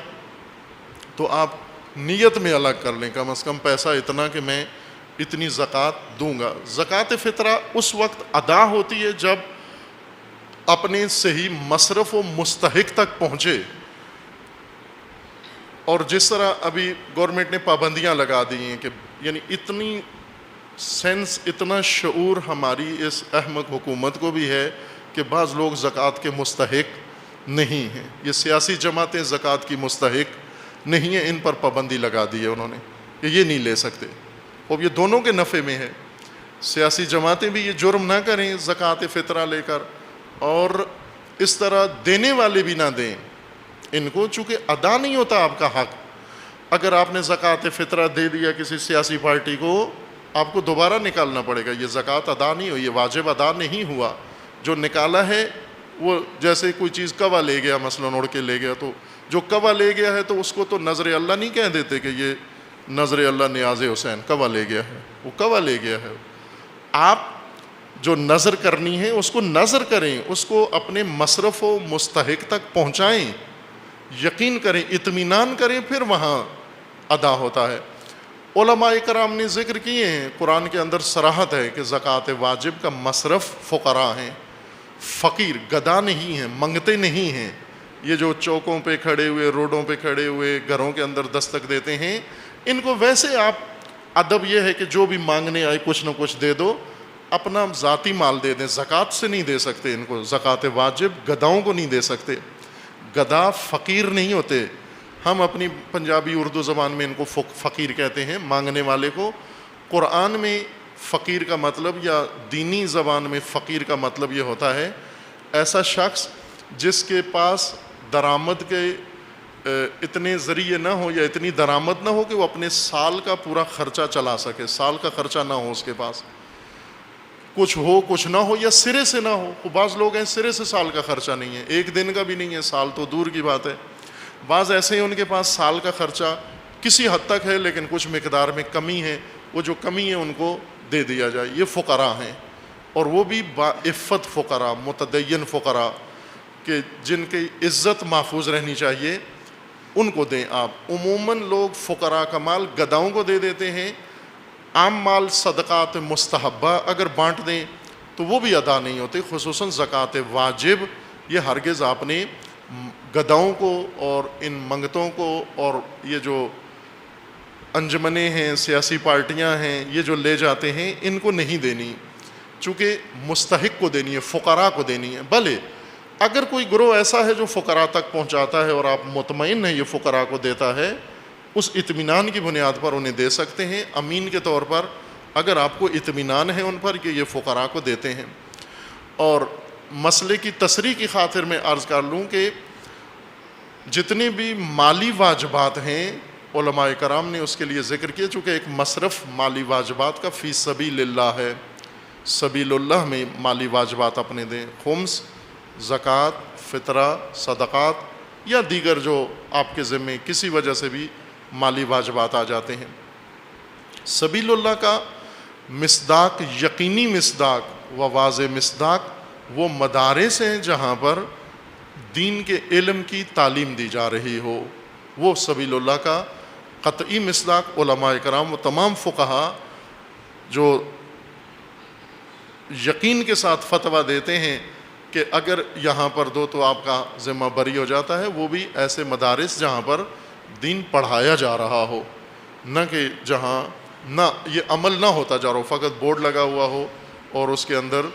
تو آپ نیت میں الگ کر لیں، کم از کم پیسہ اتنا کہ میں اتنی زکوٰۃ دوں گا. زکوٰۃ فطرہ اس وقت ادا ہوتی ہے جب اپنے صحیح مصرف و مستحق تک پہنچے. اور جس طرح ابھی گورنمنٹ نے پابندیاں لگا دی ہیں کہ یعنی اتنی سینس، اتنا شعور ہماری اس احمق حکومت کو بھی ہے کہ بعض لوگ زکوٰۃ کے مستحق نہیں ہیں. یہ سیاسی جماعتیں زکوٰۃ کی مستحق نہیں ہیں، ان پر پابندی لگا دی ہے انہوں نے کہ یہ نہیں لے سکتے. اب یہ دونوں کے نفع میں ہے. سیاسی جماعتیں بھی یہ جرم نہ کریں زکوٰۃ فطرہ لے کر، اور اس طرح دینے والے بھی نہ دیں ان کو، چونکہ ادا نہیں ہوتا آپ کا حق. اگر آپ نے زکوٰۃ فطرہ دے دیا کسی سیاسی پارٹی کو، آپ کو دوبارہ نکالنا پڑے گا. یہ زکوٰۃ ادا نہیں ہوئی، یہ واجب ادا نہیں ہوا. جو نکالا ہے وہ جیسے کوئی چیز کوا لے گیا، مثلاً اڑ کے لے گیا، تو جو کوا لے گیا ہے تو اس کو تو نظر اللہ نہیں کہہ دیتے کہ یہ نظر اللہ نیاز حسین کوا لے گیا ہے. وہ کوا لے گیا ہے. آپ جو نظر کرنی ہے اس کو نظر کریں، اس کو اپنے مصرف و مستحق تک پہنچائیں، یقین کریں، اطمینان کریں، پھر وہاں ادا ہوتا ہے. علماء کرام نے ذکر کیے ہیں، قرآن کے اندر صراحت ہے کہ زکوٰۃ واجب کا مصرف فقراء ہیں، فقیر، گدا نہیں ہیں، منگتے نہیں ہیں. یہ جو چوکوں پہ کھڑے ہوئے، روڈوں پہ کھڑے ہوئے، گھروں کے اندر دستک دیتے ہیں، ان کو ویسے آپ ادب یہ ہے کہ جو بھی مانگنے آئے کچھ نہ کچھ دے دو، اپنا ذاتی مال دے دیں. زکوٰۃ سے نہیں دے سکتے ان کو. زکوٰۃ واجب گداؤں کو نہیں دے سکتے. گدا فقیر نہیں ہوتے. ہم اپنی پنجابی اردو زبان میں ان کو فقیر کہتے ہیں، مانگنے والے کو. قرآن میں فقیر کا مطلب، یا دینی زبان میں فقیر کا مطلب یہ ہوتا ہے ایسا شخص جس کے پاس درآمد کے اتنے ذریعے نہ ہو یا اتنی درآمد نہ ہو کہ وہ اپنے سال کا پورا خرچہ چلا سکے. سال کا خرچہ نہ ہو اس کے پاس، کچھ ہو کچھ نہ ہو، یا سرے سے نہ ہو. بعض لوگ ہیں سرے سے سال کا خرچہ نہیں ہے، ایک دن کا بھی نہیں ہے، سال تو دور کی بات ہے. بعض ایسے ہیں ان کے پاس سال کا خرچہ کسی حد تک ہے لیکن کچھ مقدار میں کمی ہے، وہ جو کمی ہے ان کو دے دیا جائے. یہ فقراء ہیں، اور وہ بھی باعفت فقراء، متدین فقراء، کہ جن کی عزت محفوظ رہنی چاہیے. ان کو دیں آپ۔ عموماً لوگ فقراء کا مال گداؤں کو دے دیتے ہیں، عام مال صدقات مستحبہ اگر بانٹ دیں تو وہ بھی ادا نہیں ہوتے، خصوصاً زکوٰۃ واجب یہ ہرگز آپ نے گداؤں کو اور ان منگتوں کو اور یہ جو انجمنیں ہیں، سیاسی پارٹیاں ہیں، یہ جو لے جاتے ہیں ان کو نہیں دینی، چونکہ مستحق کو دینی ہے، فقراء کو دینی ہے۔ بھلے اگر کوئی گروہ ایسا ہے جو فقراء تک پہنچاتا ہے اور آپ مطمئن ہیں یہ فقراء کو دیتا ہے، اس اطمینان کی بنیاد پر انہیں دے سکتے ہیں، امین کے طور پر، اگر آپ کو اطمینان ہے ان پر کہ یہ فقراء کو دیتے ہیں۔ اور مسئلے کی تصریح کی خاطر میں عرض کر لوں کہ جتنے بھی مالی واجبات ہیں علماء کرام نے اس کے لیے ذکر کیا، چونکہ ایک مصرف مالی واجبات کا فی سبیل اللہ ہے، سبیل اللہ میں مالی واجبات اپنے دیں، خمس، زکوٰۃ، فطرہ، صدقات یا دیگر جو آپ کے ذمے کسی وجہ سے بھی مالی واجبات آ جاتے ہیں۔ سبیل اللہ کا مصداق، یقینی مصداق و واضح مصداق وہ مدارس ہیں جہاں پر دین کے علم کی تعلیم دی جا رہی ہو، وہ سبیل اللہ کا قطعی مصداق۔ علماء کرام و تمام فقہا جو یقین کے ساتھ فتویٰ دیتے ہیں کہ اگر یہاں پر دو تو آپ کا ذمہ بری ہو جاتا ہے، وہ بھی ایسے مدارس جہاں پر دین پڑھایا جا رہا ہو، نہ کہ جہاں نہ یہ عمل نہ ہوتا جا رہا ہو، فقط بورڈ لگا ہوا ہو اور اس کے اندر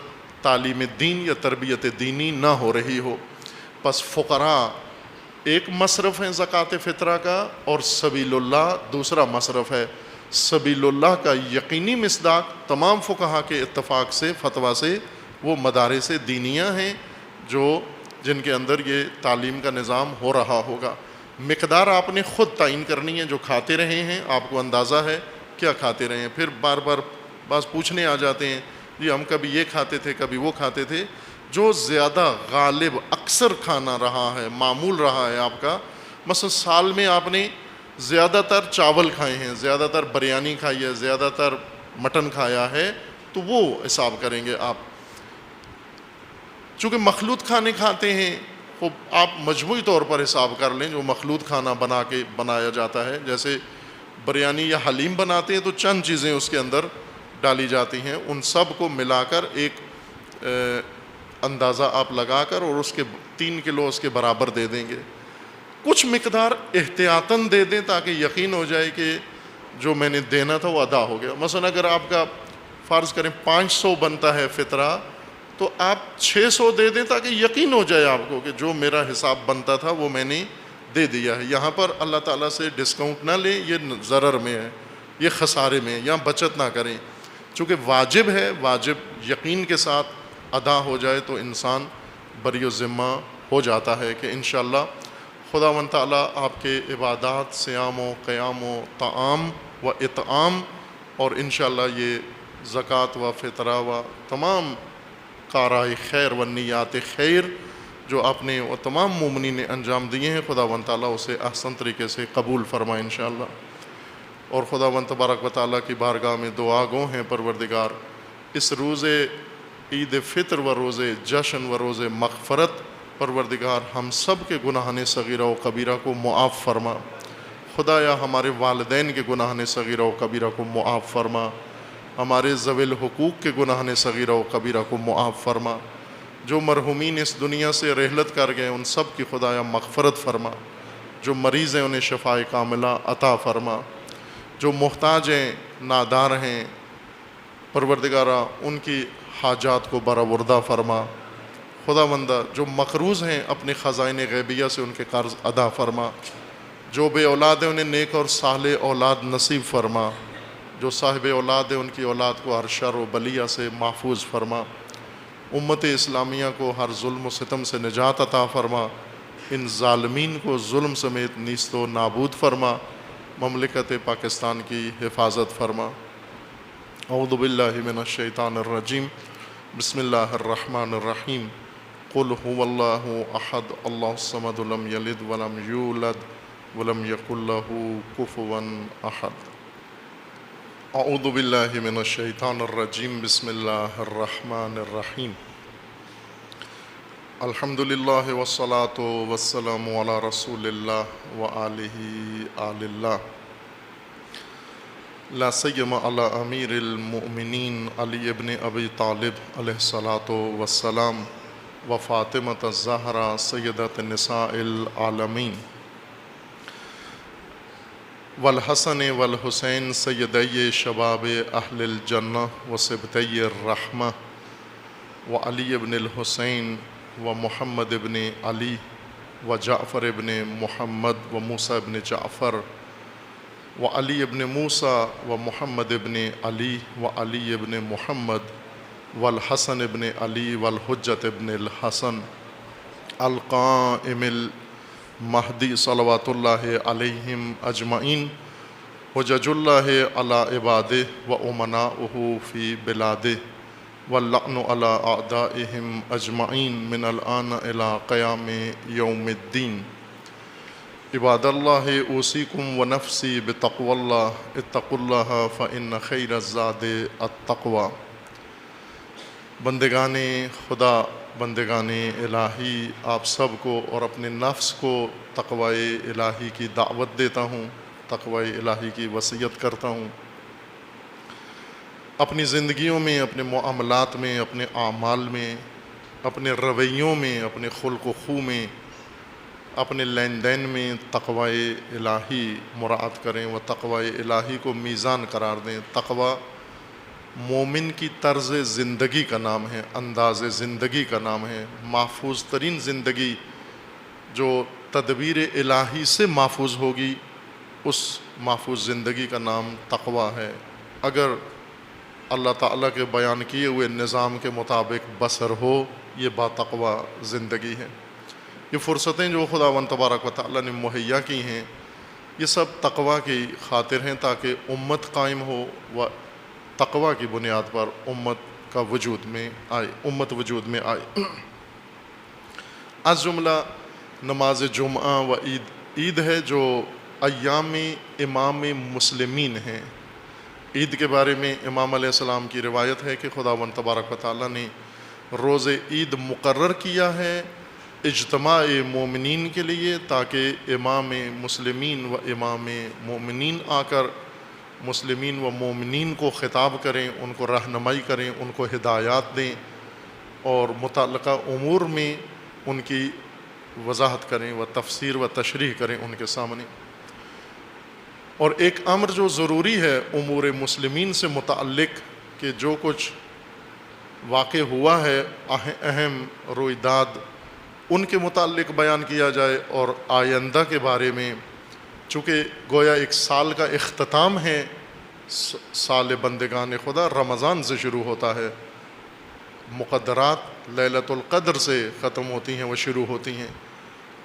تعلیم دین یا تربیت دینی نہ ہو رہی ہو۔ پس فقراء ایک مصرف ہے زکوٰۃ فطرہ کا، اور سبیل اللہ دوسرا مصرف ہے۔ سبیل اللہ کا یقینی مصداق تمام فقہا کے اتفاق سے، فتویٰ سے، وہ مدارس دینیہ ہیں جن کے اندر یہ تعلیم کا نظام ہو رہا ہوگا۔ مقدار آپ نے خود تعین کرنی ہے، جو کھاتے رہے ہیں آپ کو اندازہ ہے کیا کھاتے رہے ہیں۔ پھر بار بار بعض پوچھنے آ جاتے ہیں جی ہم کبھی یہ کھاتے تھے کبھی وہ کھاتے تھے۔ جو زیادہ غالب اکثر کھانا رہا ہے، معمول رہا ہے آپ کا، مثلا سال میں آپ نے زیادہ تر چاول کھائے ہیں، زیادہ تر بریانی کھائی ہے، زیادہ تر مٹن کھایا ہے، تو وہ حساب کریں گے آپ۔ چونکہ مخلوط کھانے کھاتے ہیں، خوب آپ مجموعی طور پر حساب کر لیں، جو مخلوط کھانا بنایا جاتا ہے، جیسے بریانی یا حلیم بناتے ہیں تو چند چیزیں اس کے اندر ڈالی جاتی ہیں، ان سب کو ملا کر ایک اندازہ آپ لگا کر اور اس کے 3 کلو اس کے برابر دے دیں گے۔ کچھ مقدار احتیاطاً دے دیں تاکہ یقین ہو جائے کہ جو میں نے دینا تھا وہ ادا ہو گیا۔ مثلا اگر آپ کا فرض کریں 500 بنتا ہے فطرہ، تو آپ 600 دے دیں تاکہ یقین ہو جائے آپ کو کہ جو میرا حساب بنتا تھا وہ میں نے دے دیا ہے۔ یہاں پر اللہ تعالیٰ سے ڈسکاؤنٹ نہ لیں، یہ ضرر میں ہے، یہ خسارے میں ہے، یہاں بچت نہ کریں، چونکہ واجب ہے، واجب یقین کے ساتھ ادا ہو جائے تو انسان بری و ذمہ ہو جاتا ہے کہ انشاءاللہ خداوند تعالیٰ آپ کے عبادات، صیام و قیام و طعام و اطعام اور انشاءاللہ یہ زکوٰۃ و فطرہ و تمام کارائے خیر و نیات خیر جو آپ نے وہ تمام مومنین نے انجام دیے ہیں، خداوند تعالیٰ اسے احسن طریقے سے قبول فرمائے انشاءاللہ۔ اور خداوند تبارک و تعالیٰ کی بارگاہ میں دعا گو ہیں پروردگار اس روز عید فطر و روز جشن و روز مغفرت، پروردگار ہم سب کے گناہان صغیرہ و کبیرہ کو معاف فرما۔ خدایا ہمارے والدین کے گناہان صغیرہ و کبیرہ کو معاف فرما، ہمارے ذوی الحقوق کے گناہان صغیرہ و کبیرہ کو معاف فرما، جو مرحومین اس دنیا سے رحلت کر گئے ان سب کی خدایا مغفرت فرما، جو مریض ہیں انہیں شفاء کاملہ عطا فرما، جو محتاج ہیں، نادار ہیں، پروردگارہ ان کی حاجات کو برآوردہ فرما۔ خداوندہ جو مقروض ہیں اپنے خزائن غیبیہ سے ان کے قرض ادا فرما، جو بے اولاد ہیں انہیں نیک اور صالح اولاد نصیب فرما، جو صاحب اولاد ہیں ان کی اولاد کو ہر شر و بلیہ سے محفوظ فرما، امت اسلامیہ کو ہر ظلم و ستم سے نجات عطا فرما، ان ظالمین کو ظلم سمیت نیست و نابود فرما، مملکت پاکستان کی حفاظت فرما۔ اعوذ باللہ من الشیطان الرجیم، بسم اللہ الرحمن الرحیم، قل هو اللہ احد اللہ الصمد لم یلد ولم یولد ولم یکن له کفوا احد۔ اعوذ باللہ من الشیطان الرجیم، بسم اللہ الرحمن الرحیم۔ الحمدللہ والصلاة والسلام علی رسول اللہ وآلہ آل اللہ لا سیما علی امیر المؤمنین علی ابن ابی طالب علیہ الصلاة والسلام و فاطمۃ الزہرا سیدۃ نساء العالمین والحسن والحسین سیدی شباب اہل الجنہ و سبطی الرحمہ و علی ابن الحسین و محمد ابن علی و جعفر ابن محمد و موسیٰ ابن جعفر و علی ابن موسیٰ و محمد ابن علی و علی ابن محمد والحسن ابن علی والحجت ابن الحسن القائم المہدی صلوات اللہ علیہم اجمعین حجج اللہ علی عبادہ و امناؤہ فی بلادہ واللعن علی اعدائہم اجمعین من الآن الی قیام یوم الدین عباد اللہ اوصیکم و نفسی بتقوی اللہ اتقوا اللہ فإن خیر الزاد التقوی بندگان خدا بندگان الہی آپ سب کو اور اپنے نفس کو تقوی الہی کی دعوت دیتا ہوں، تقوی الہی کی وصیت کرتا ہوں۔ اپنی زندگیوں میں، اپنے معاملات میں، اپنے اعمال میں، اپنے رویوں میں، اپنے خلق و خو میں، اپنے لین دین میں تقوی الہی مراعات کریں و تقوی الہی کو میزان قرار دیں۔ تقوی مومن کی طرز زندگی کا نام ہے، انداز زندگی کا نام ہے۔ محفوظ ترین زندگی جو تدبیر الہی سے محفوظ ہوگی، اس محفوظ زندگی کا نام تقوی ہے۔ اگر اللہ تعالیٰ کے بیان کیے ہوئے نظام کے مطابق بسر ہو، یہ با تقوی زندگی ہے۔ یہ فرصتیں جو خداوند تبارک و تعالیٰ نے مہیا کی ہیں، یہ سب تقوی کی خاطر ہیں تاکہ امت قائم ہو و تقوی کی بنیاد پر امت کا وجود میں آئے، امت وجود میں آئے۔ از جملہ نماز جمعہ و عید ہے جو ایام امام مسلمین ہیں۔ عید کے بارے میں امام علیہ السلام کی روایت ہے کہ خداوند تبارک و تعالیٰ نے روز عید مقرر کیا ہے اجتماع مومنین کے لیے، تاکہ امام مسلمین و امام مومنین آ کر مسلمین و مومنین کو خطاب کریں، ان کو رہنمائی کریں، ان کو ہدایات دیں اور متعلقہ امور میں ان کی وضاحت کریں و تفسیر و تشریح کریں ان کے سامنے۔ اور ایک امر جو ضروری ہے امور مسلمین سے متعلق کہ جو کچھ واقع ہوا ہے، اہم رویداد، ان کے متعلق بیان کیا جائے، اور آئندہ کے بارے میں، چونکہ گویا ایک سال کا اختتام ہے، سال بندگان خدا رمضان سے شروع ہوتا ہے، مقدرات لیلۃ القدر سے ختم ہوتی ہیں، وہ شروع ہوتی ہیں۔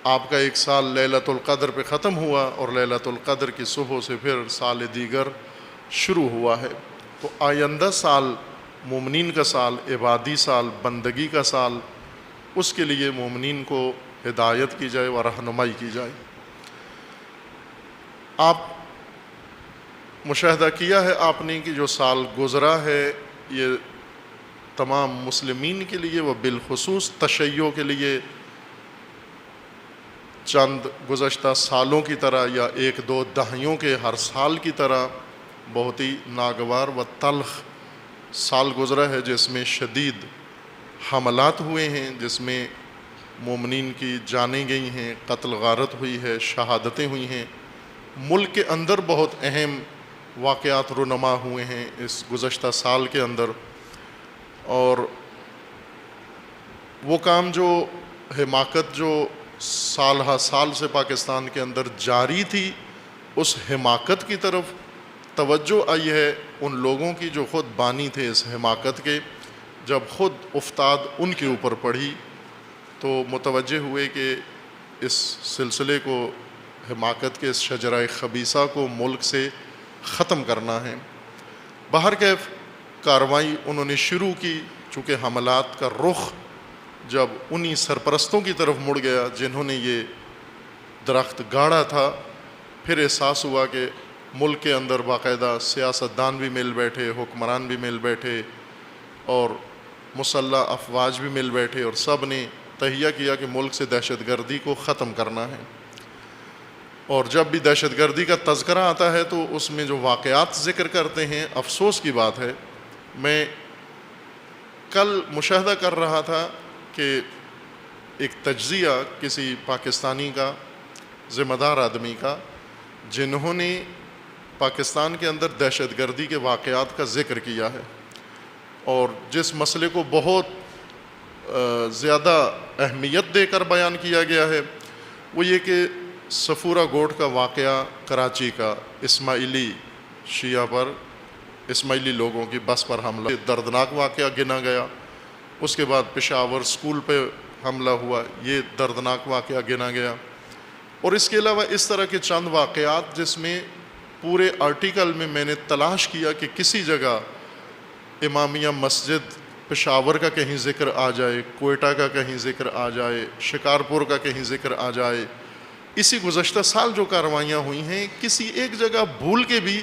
آپ کا ایک سال لیلۃ القدر پہ ختم ہوا اور لیلۃ القدر کی صبح سے پھر سال دیگر شروع ہوا ہے۔ تو آئندہ سال مومنین کا سال، عبادی سال، بندگی کا سال، اس کے لیے مومنین کو ہدایت کی جائے و رہنمائی کی جائے۔ آپ مشاہدہ کیا ہے آپ نے کہ جو سال گزرا ہے یہ تمام مسلمین کے لیے و بالخصوص تشیع کے لیے چند گزشتہ سالوں کی طرح یا ایک دو دہائیوں کے ہر سال کی طرح بہت ہی ناگوار و تلخ سال گزرا ہے، جس میں شدید حملات ہوئے ہیں، جس میں مومنین کی جانیں گئی ہیں، قتل غارت ہوئی ہے، شہادتیں ہوئی ہیں۔ ملک کے اندر بہت اہم واقعات رونما ہوئے ہیں اس گزشتہ سال کے اندر، اور وہ کام جو حماقت جو سال ہا سال سے پاکستان کے اندر جاری تھی، اس حماقت کی طرف توجہ آئی ہے ان لوگوں کی جو خود بانی تھے اس حماقت کے۔ جب خود افتاد ان کے اوپر پڑھی تو متوجہ ہوئے کہ اس سلسلے کو، حماقت کے اس شجرہ خبیثہ کو ملک سے ختم کرنا ہے۔ بہرکیف کارروائی انہوں نے شروع کی، چونکہ حملات کا رخ جب انہی سرپرستوں کی طرف مڑ گیا جنہوں نے یہ درخت گاڑا تھا، پھر احساس ہوا کہ ملک کے اندر باقاعدہ سیاستدان بھی مل بیٹھے، حکمران بھی مل بیٹھے اور مسلح افواج بھی مل بیٹھے، اور سب نے تہیہ کیا کہ ملک سے دہشت گردی کو ختم کرنا ہے. اور جب بھی دہشت گردی کا تذکرہ آتا ہے تو اس میں جو واقعات ذکر کرتے ہیں، افسوس کی بات ہے، میں کل مشاہدہ کر رہا تھا کہ ایک تجزیہ کسی پاکستانی کا، ذمہ دار آدمی کا، جنہوں نے پاکستان کے اندر دہشت گردی کے واقعات کا ذکر کیا ہے، اور جس مسئلے کو بہت زیادہ اہمیت دے کر بیان کیا گیا ہے وہ یہ کہ صفورہ گوٹ کا واقعہ کراچی کا، اسماعیلی شیعہ پر، اسماعیلی لوگوں کی بس پر حملہ، دردناک واقعہ گنا گیا. اس کے بعد پشاور اسکول پہ حملہ ہوا، یہ دردناک واقعہ گنا گیا. اور اس کے علاوہ اس طرح کے چند واقعات جس میں پورے آرٹیکل میں نے تلاش کیا کہ کسی جگہ امامیہ مسجد پشاور کا کہیں ذکر آ جائے، کوئٹہ کا کہیں ذکر آ جائے، شکارپور کا کہیں ذکر آ جائے. اسی گزشتہ سال جو کارروائیاں ہوئی ہیں، کسی ایک جگہ بھول کے بھی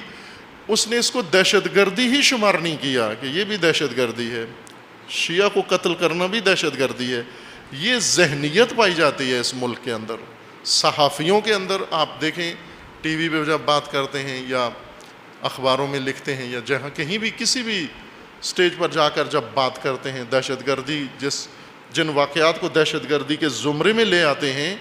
اس نے اس کو دہشت گردی ہی شمار نہیں کیا کہ یہ بھی دہشت گردی ہے، شیعہ کو قتل کرنا بھی دہشت گردی ہے. یہ ذہنیت پائی جاتی ہے اس ملک کے اندر. صحافیوں کے اندر آپ دیکھیں، ٹی وی پہ جب بات کرتے ہیں یا اخباروں میں لکھتے ہیں یا جہاں کہیں بھی کسی بھی سٹیج پر جا کر جب بات کرتے ہیں، دہشت گردی جن واقعات کو دہشت گردی کے زمرے میں لے آتے ہیں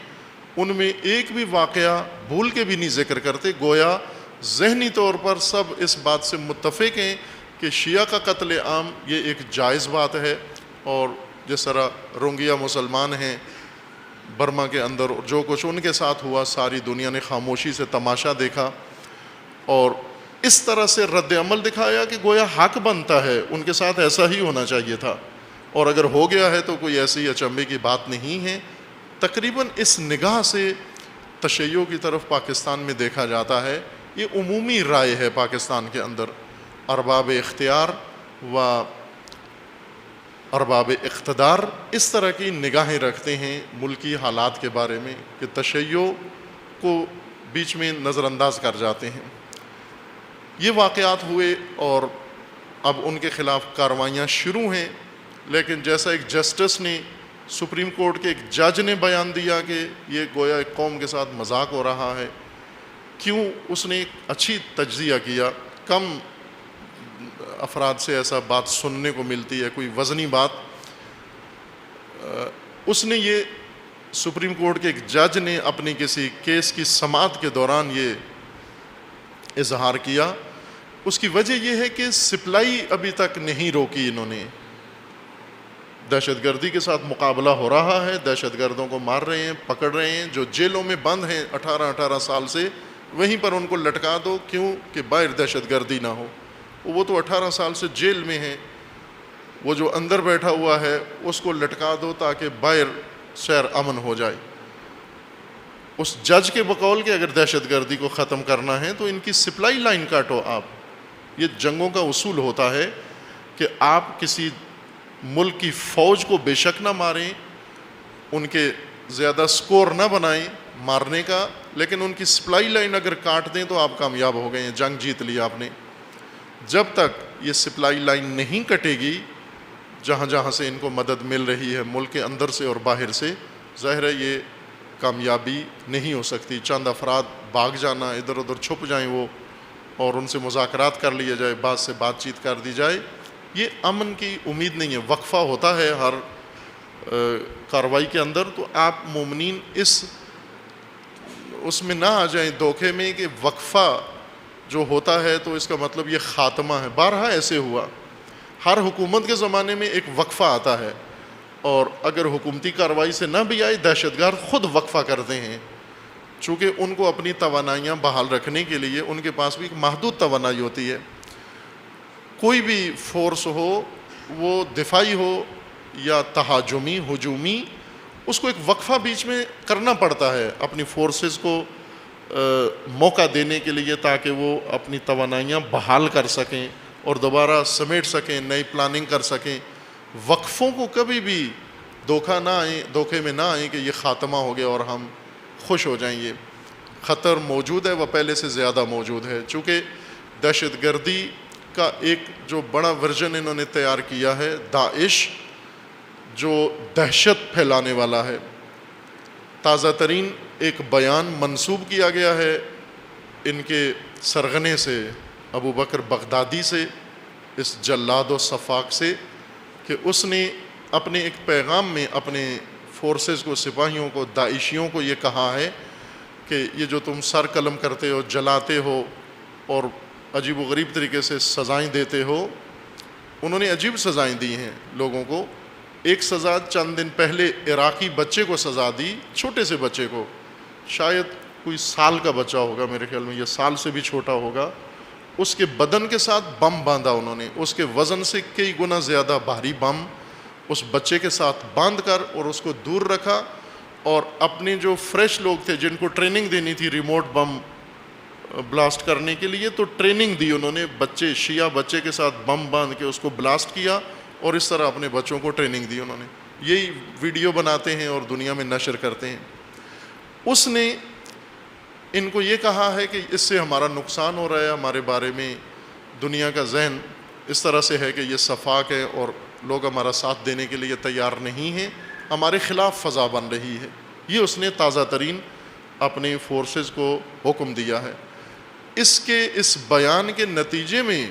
ان میں ایک بھی واقعہ بھول کے بھی نہیں ذکر کرتے، گویا ذہنی طور پر سب اس بات سے متفق ہیں کہ شیعہ کا قتل عام یہ ایک جائز بات ہے. اور جس طرح روہنگیا مسلمان ہیں برما کے اندر، جو کچھ ان کے ساتھ ہوا ساری دنیا نے خاموشی سے تماشا دیکھا اور اس طرح سے رد عمل دکھایا کہ گویا حق بنتا ہے ان کے ساتھ ایسا ہی ہونا چاہیے تھا، اور اگر ہو گیا ہے تو کوئی ایسی اچنبھے کی بات نہیں ہے. تقریباً اس نگاہ سے تشیع کی طرف پاکستان میں دیکھا جاتا ہے. یہ عمومی رائے ہے پاکستان کے اندر. ارباب اختیار و ارباب اقتدار اس طرح کی نگاہیں رکھتے ہیں ملکی حالات کے بارے میں کہ تشیع کو بیچ میں نظر انداز کر جاتے ہیں. یہ واقعات ہوئے اور اب ان کے خلاف کارروائیاں شروع ہیں، لیکن جیسا ایک جسٹس نے، سپریم کورٹ کے ایک جج نے بیان دیا کہ یہ گویا ایک قوم کے ساتھ مذاق ہو رہا ہے. کیوں؟ اس نے ایک اچھی تجزیہ کیا. کم افراد سے ایسا بات سننے کو ملتی ہے، کوئی وزنی بات. اس نے یہ سپریم کورٹ کے ایک جج نے اپنی کسی کیس کی سماعت کے دوران یہ اظہار کیا. اس کی وجہ یہ ہے کہ سپلائی ابھی تک نہیں روکی انہوں نے. دہشت گردی کے ساتھ مقابلہ ہو رہا ہے، دہشت گردوں کو مار رہے ہیں، پکڑ رہے ہیں. جو جیلوں میں بند ہیں 18 سال سے، وہیں پر ان کو لٹکا دو. کیوں؟ کہ باہر دہشت گردی نہ ہو. وہ تو 18 سال سے جیل میں ہیں، وہ جو اندر بیٹھا ہوا ہے اس کو لٹکا دو تاکہ باہر سیر امن ہو جائے. اس جج کے بقول کہ اگر دہشت گردی کو ختم کرنا ہے تو ان کی سپلائی لائن کاٹو آپ. یہ جنگوں کا اصول ہوتا ہے کہ آپ کسی ملک کی فوج کو بے شک نہ ماریں، ان کے زیادہ سکور نہ بنائیں مارنے کا، لیکن ان کی سپلائی لائن اگر کاٹ دیں تو آپ کامیاب ہو گئے ہیں، جنگ جیت لی آپ نے. جب تک یہ سپلائی لائن نہیں کٹے گی جہاں جہاں سے ان کو مدد مل رہی ہے ملک کے اندر سے اور باہر سے، ظاہر ہے یہ کامیابی نہیں ہو سکتی. چند افراد بھاگ جانا، ادھر ادھر چھپ جائیں وہ، اور ان سے مذاکرات کر لیے جائے، بعد سے بات چیت کر دی جائے، یہ امن کی امید نہیں ہے. وقفہ ہوتا ہے ہر کارروائی کے اندر، تو آپ مومنین اس میں نہ آ جائیں دھوکے میں کہ وقفہ جو ہوتا ہے تو اس کا مطلب یہ خاتمہ ہے. بارہا ایسے ہوا، ہر حکومت کے زمانے میں ایک وقفہ آتا ہے، اور اگر حکومتی کارروائی سے نہ بھی آئے دہشت گرد خود وقفہ کرتے ہیں، چونکہ ان کو اپنی توانائیاں بحال رکھنے کے لیے ان کے پاس بھی ایک محدود توانائی ہوتی ہے. کوئی بھی فورس ہو، وہ دفاعی ہو یا تہاجمی ہجومی، اس کو ایک وقفہ بیچ میں کرنا پڑتا ہے اپنی فورسز کو موقع دینے کے لیے، تاکہ وہ اپنی توانائیاں بحال کر سکیں اور دوبارہ سمیٹ سکیں، نئی پلاننگ کر سکیں. وقفوں کو کبھی بھی دھوکے میں نہ آئیں کہ یہ خاتمہ ہو گیا اور ہم خوش ہو جائیں. یہ خطر موجود ہے، وہ پہلے سے زیادہ موجود ہے. چونکہ دہشت گردی کا ایک جو بڑا ورژن انہوں نے تیار کیا ہے، جو دہشت پھیلانے والا ہے۔ تازہ ترین ایک بیان منسوب کیا گیا ہے ان کے سرغنے سے، ابو بکر بغدادی سے، اس جلاد و صفاق سے، کہ اس نے اپنے ایک پیغام میں اپنے فورسز کو، سپاہیوں کو، داعشیوں کو یہ کہا ہے کہ یہ جو تم سر قلم کرتے ہو، جلاتے ہو اور عجیب و غریب طریقے سے سزائیں دیتے ہو، انہوں نے عجیب سزائیں دی ہیں لوگوں کو۔ ایک سزا چند دن پہلے عراقی بچے کو سزا دی، چھوٹے سے بچے کو، شاید کوئی سال کا بچہ ہوگا، میرے خیال میں یہ سال سے بھی چھوٹا ہوگا، اس کے بدن کے ساتھ بم باندھا انہوں نے، اس کے وزن سے کئی گنا زیادہ بھاری بم اس بچے کے ساتھ باندھ کر اور اس کو دور رکھا، اور اپنے جو فریش لوگ تھے جن کو ٹریننگ دینی تھی ریموٹ بم بلاسٹ کرنے کے لیے، تو ٹریننگ دی انہوں نے، بچے شیعہ بچے کے ساتھ بم باندھ کے اس کو بلاسٹ کیا، اور اس طرح اپنے بچوں کو ٹریننگ دی انہوں نے۔ یہی ویڈیو بناتے ہیں اور دنیا میں نشر کرتے ہیں۔ اس نے ان کو یہ کہا ہے کہ اس سے ہمارا نقصان ہو رہا ہے، ہمارے بارے میں دنیا کا ذہن اس طرح سے ہے کہ یہ صفاق ہے اور لوگ ہمارا ساتھ دینے کے لیے تیار نہیں ہیں، ہمارے خلاف فضا بن رہی ہے۔ یہ اس نے تازہ ترین اپنے فورسز کو حکم دیا ہے۔ اس بیان کے نتیجے میں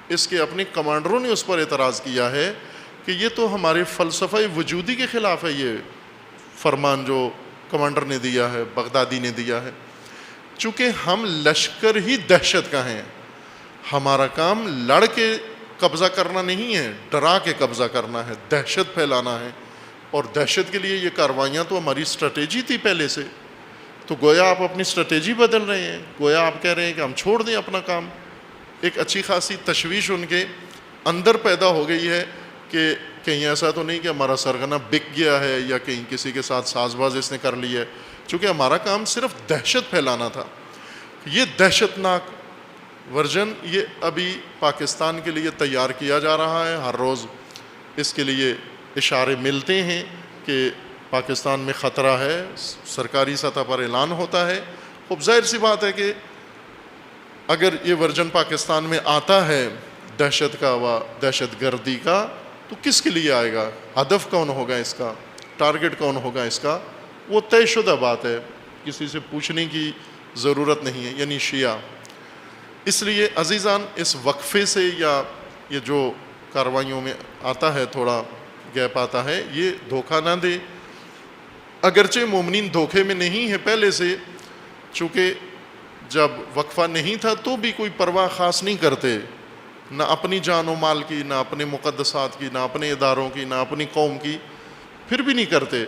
اس کے اپنے کمانڈروں نے اس پر اعتراض کیا ہے کہ یہ تو ہمارے فلسفہ وجودی کے خلاف ہے، یہ فرمان جو کمانڈر نے دیا ہے، بغدادی نے دیا ہے۔ چونکہ ہم لشکر ہی دہشت کا ہیں، ہمارا کام لڑ کے قبضہ کرنا نہیں ہے، ڈرا کے قبضہ کرنا ہے، دہشت پھیلانا ہے، اور دہشت کے لیے یہ کاروائیاں تو ہماری اسٹریٹجی تھی پہلے سے۔ تو گویا آپ اپنی اسٹریٹجی بدل رہے ہیں، گویا آپ کہہ رہے ہیں کہ ہم چھوڑ دیں اپنا کام۔ ایک اچھی خاصی تشویش ان کے اندر پیدا ہو گئی ہے کہ کہیں ایسا تو نہیں کہ ہمارا سرغنہ بک گیا ہے یا کہیں کسی کے ساتھ ساز باز اس نے کر لی ہے، چونکہ ہمارا کام صرف دہشت پھیلانا تھا۔ یہ دہشت ناک ورژن یہ ابھی پاکستان کے لیے تیار کیا جا رہا ہے، ہر روز اس کے لیے اشارے ملتے ہیں کہ پاکستان میں خطرہ ہے، سرکاری سطح پر اعلان ہوتا ہے۔ خوب ظاہر سی بات ہے کہ اگر یہ ورژن پاکستان میں آتا ہے دہشت کا و دہشت گردی کا، تو کس کے لیے آئے گا؟ ہدف کون ہوگا اس کا؟ ٹارگٹ کون ہوگا اس کا؟ وہ طے شدہ بات ہے، کسی سے پوچھنے کی ضرورت نہیں ہے، یعنی شیعہ۔ اس لیے عزیزان، اس وقفے سے یا یہ جو کاروائیوں میں آتا ہے تھوڑا گیپ آتا ہے، یہ دھوکہ نہ دے۔ اگرچہ مومنین دھوکے میں نہیں ہے پہلے سے، چونکہ جب وقفہ نہیں تھا تو بھی کوئی پرواہ خاص نہیں کرتے، نہ اپنی جان و مال کی، نہ اپنے مقدسات کی، نہ اپنے اداروں کی، نہ اپنی قوم کی، پھر بھی نہیں کرتے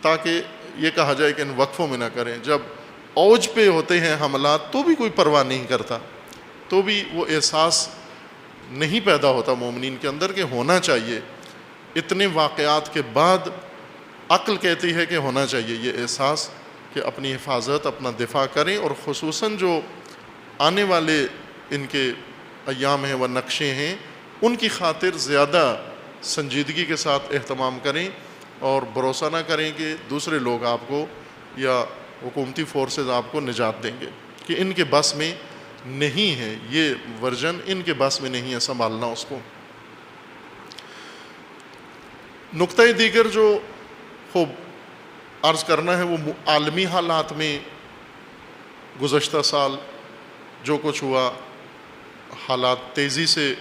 تاکہ یہ کہا جائے کہ ان وقفوں میں نہ کریں۔ جب اوج پہ ہوتے ہیں حملات تو بھی کوئی پرواہ نہیں کرتا، تو بھی وہ احساس نہیں پیدا ہوتا مومنین کے اندر کہ ہونا چاہیے۔ اتنے واقعات کے بعد عقل کہتی ہے کہ ہونا چاہیے یہ احساس کہ اپنی حفاظت، اپنا دفاع کریں، اور خصوصاً جو آنے والے ان کے ایام ہیں و نقشے ہیں ان کی خاطر زیادہ سنجیدگی کے ساتھ اہتمام کریں، اور بھروسہ نہ کریں کہ دوسرے لوگ آپ کو یا حکومتی فورسز آپ کو نجات دیں گے، کہ ان کے بس میں نہیں ہے، یہ ورژن ان کے بس میں نہیں ہے سنبھالنا اس کو۔ نقطہ دیگر جو خوب عرض کرنا ہے وہ عالمی حالات میں گزشتہ سال جو کچھ ہوا، حالات تیزی سے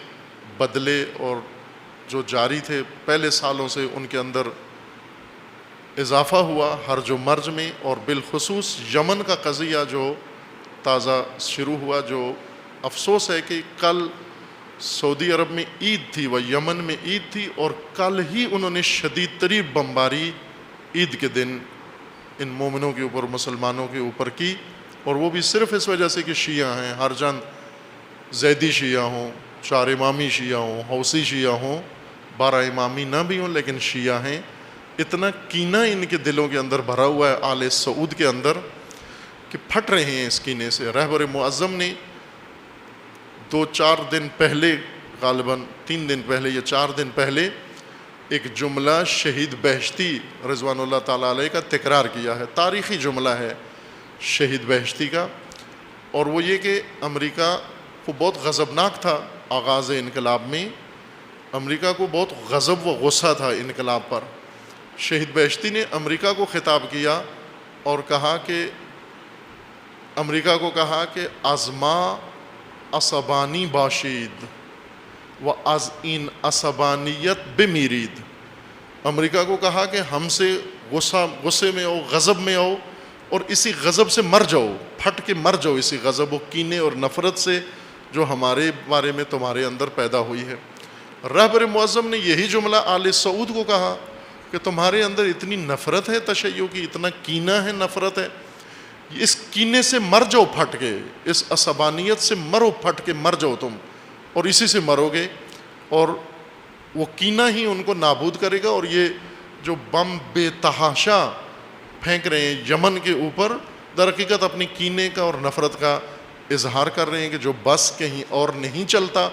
بدلے، اور جو جاری تھے پہلے سالوں سے ان کے اندر اضافہ ہوا ہرج و مرج میں، اور بالخصوص یمن کا قضیہ جو تازہ شروع ہوا، جو افسوس ہے کہ کل سعودی عرب میں عید تھی و یمن میں عید تھی، اور کل ہی انہوں نے شدید ترین بمباری عید کے دن ان مومنوں کے اوپر، مسلمانوں کے اوپر کی، اور وہ بھی صرف اس وجہ سے کہ شیعہ ہیں، ہر چند زیدی شیعہ ہوں، 4 امامی شیعہ ہوں، حوثی شیعہ ہوں، 12 امامی نہ بھی ہوں لیکن شیعہ ہیں۔ اتنا کینہ ان کے دلوں کے اندر بھرا ہوا ہے آل سعود کے اندر کہ پھٹ رہے ہیں اس کینے سے۔ رہبر معظم نے 2-4 دن پہلے، غالباً 3 دن پہلے یا 4 دن پہلے، ایک جملہ شہید بہشتی رضوان اللہ تعالیٰ علیہ کا تکرار کیا ہے، تاریخی جملہ ہے شہید بہشتی کا، اور وہ یہ کہ امریکہ کو بہت غضبناک تھا آغاز انقلاب میں، امریکہ کو بہت غضب و غصہ تھا انقلاب پر، شہید بہشتی نے امریکہ کو خطاب کیا اور کہا کہ امریکہ کو کہا کہ ازما عصبانی باشید و از این عصبانیت بمیرید. امریکہ کو کہا کہ ہم سے غصے میں آؤ، غضب میں آؤ اور اسی غضب سے مر جاؤ، پھٹ کے مر جاؤ اسی غضب و کینے اور نفرت سے جو ہمارے بارے میں تمہارے اندر پیدا ہوئی ہے. رہبر معظم نے یہی جملہ آل سعود کو کہا کہ تمہارے اندر اتنی نفرت ہے تشیع کی، اتنا کینہ ہے، نفرت ہے، اس کینے سے مر جاؤ پھٹ کے، اس عصبانیت سے مرو، پھٹ کے مر جاؤ تم، اور اسی سے مرو گے اور وہ کینہ ہی ان کو نابود کرے گا. اور یہ جو بم بے تحاشا پھینک رہے ہیں یمن کے اوپر، در حقیقت اپنی کینے کا اور نفرت کا اظہار کر رہے ہیں کہ جو بس کہیں اور نہیں چلتا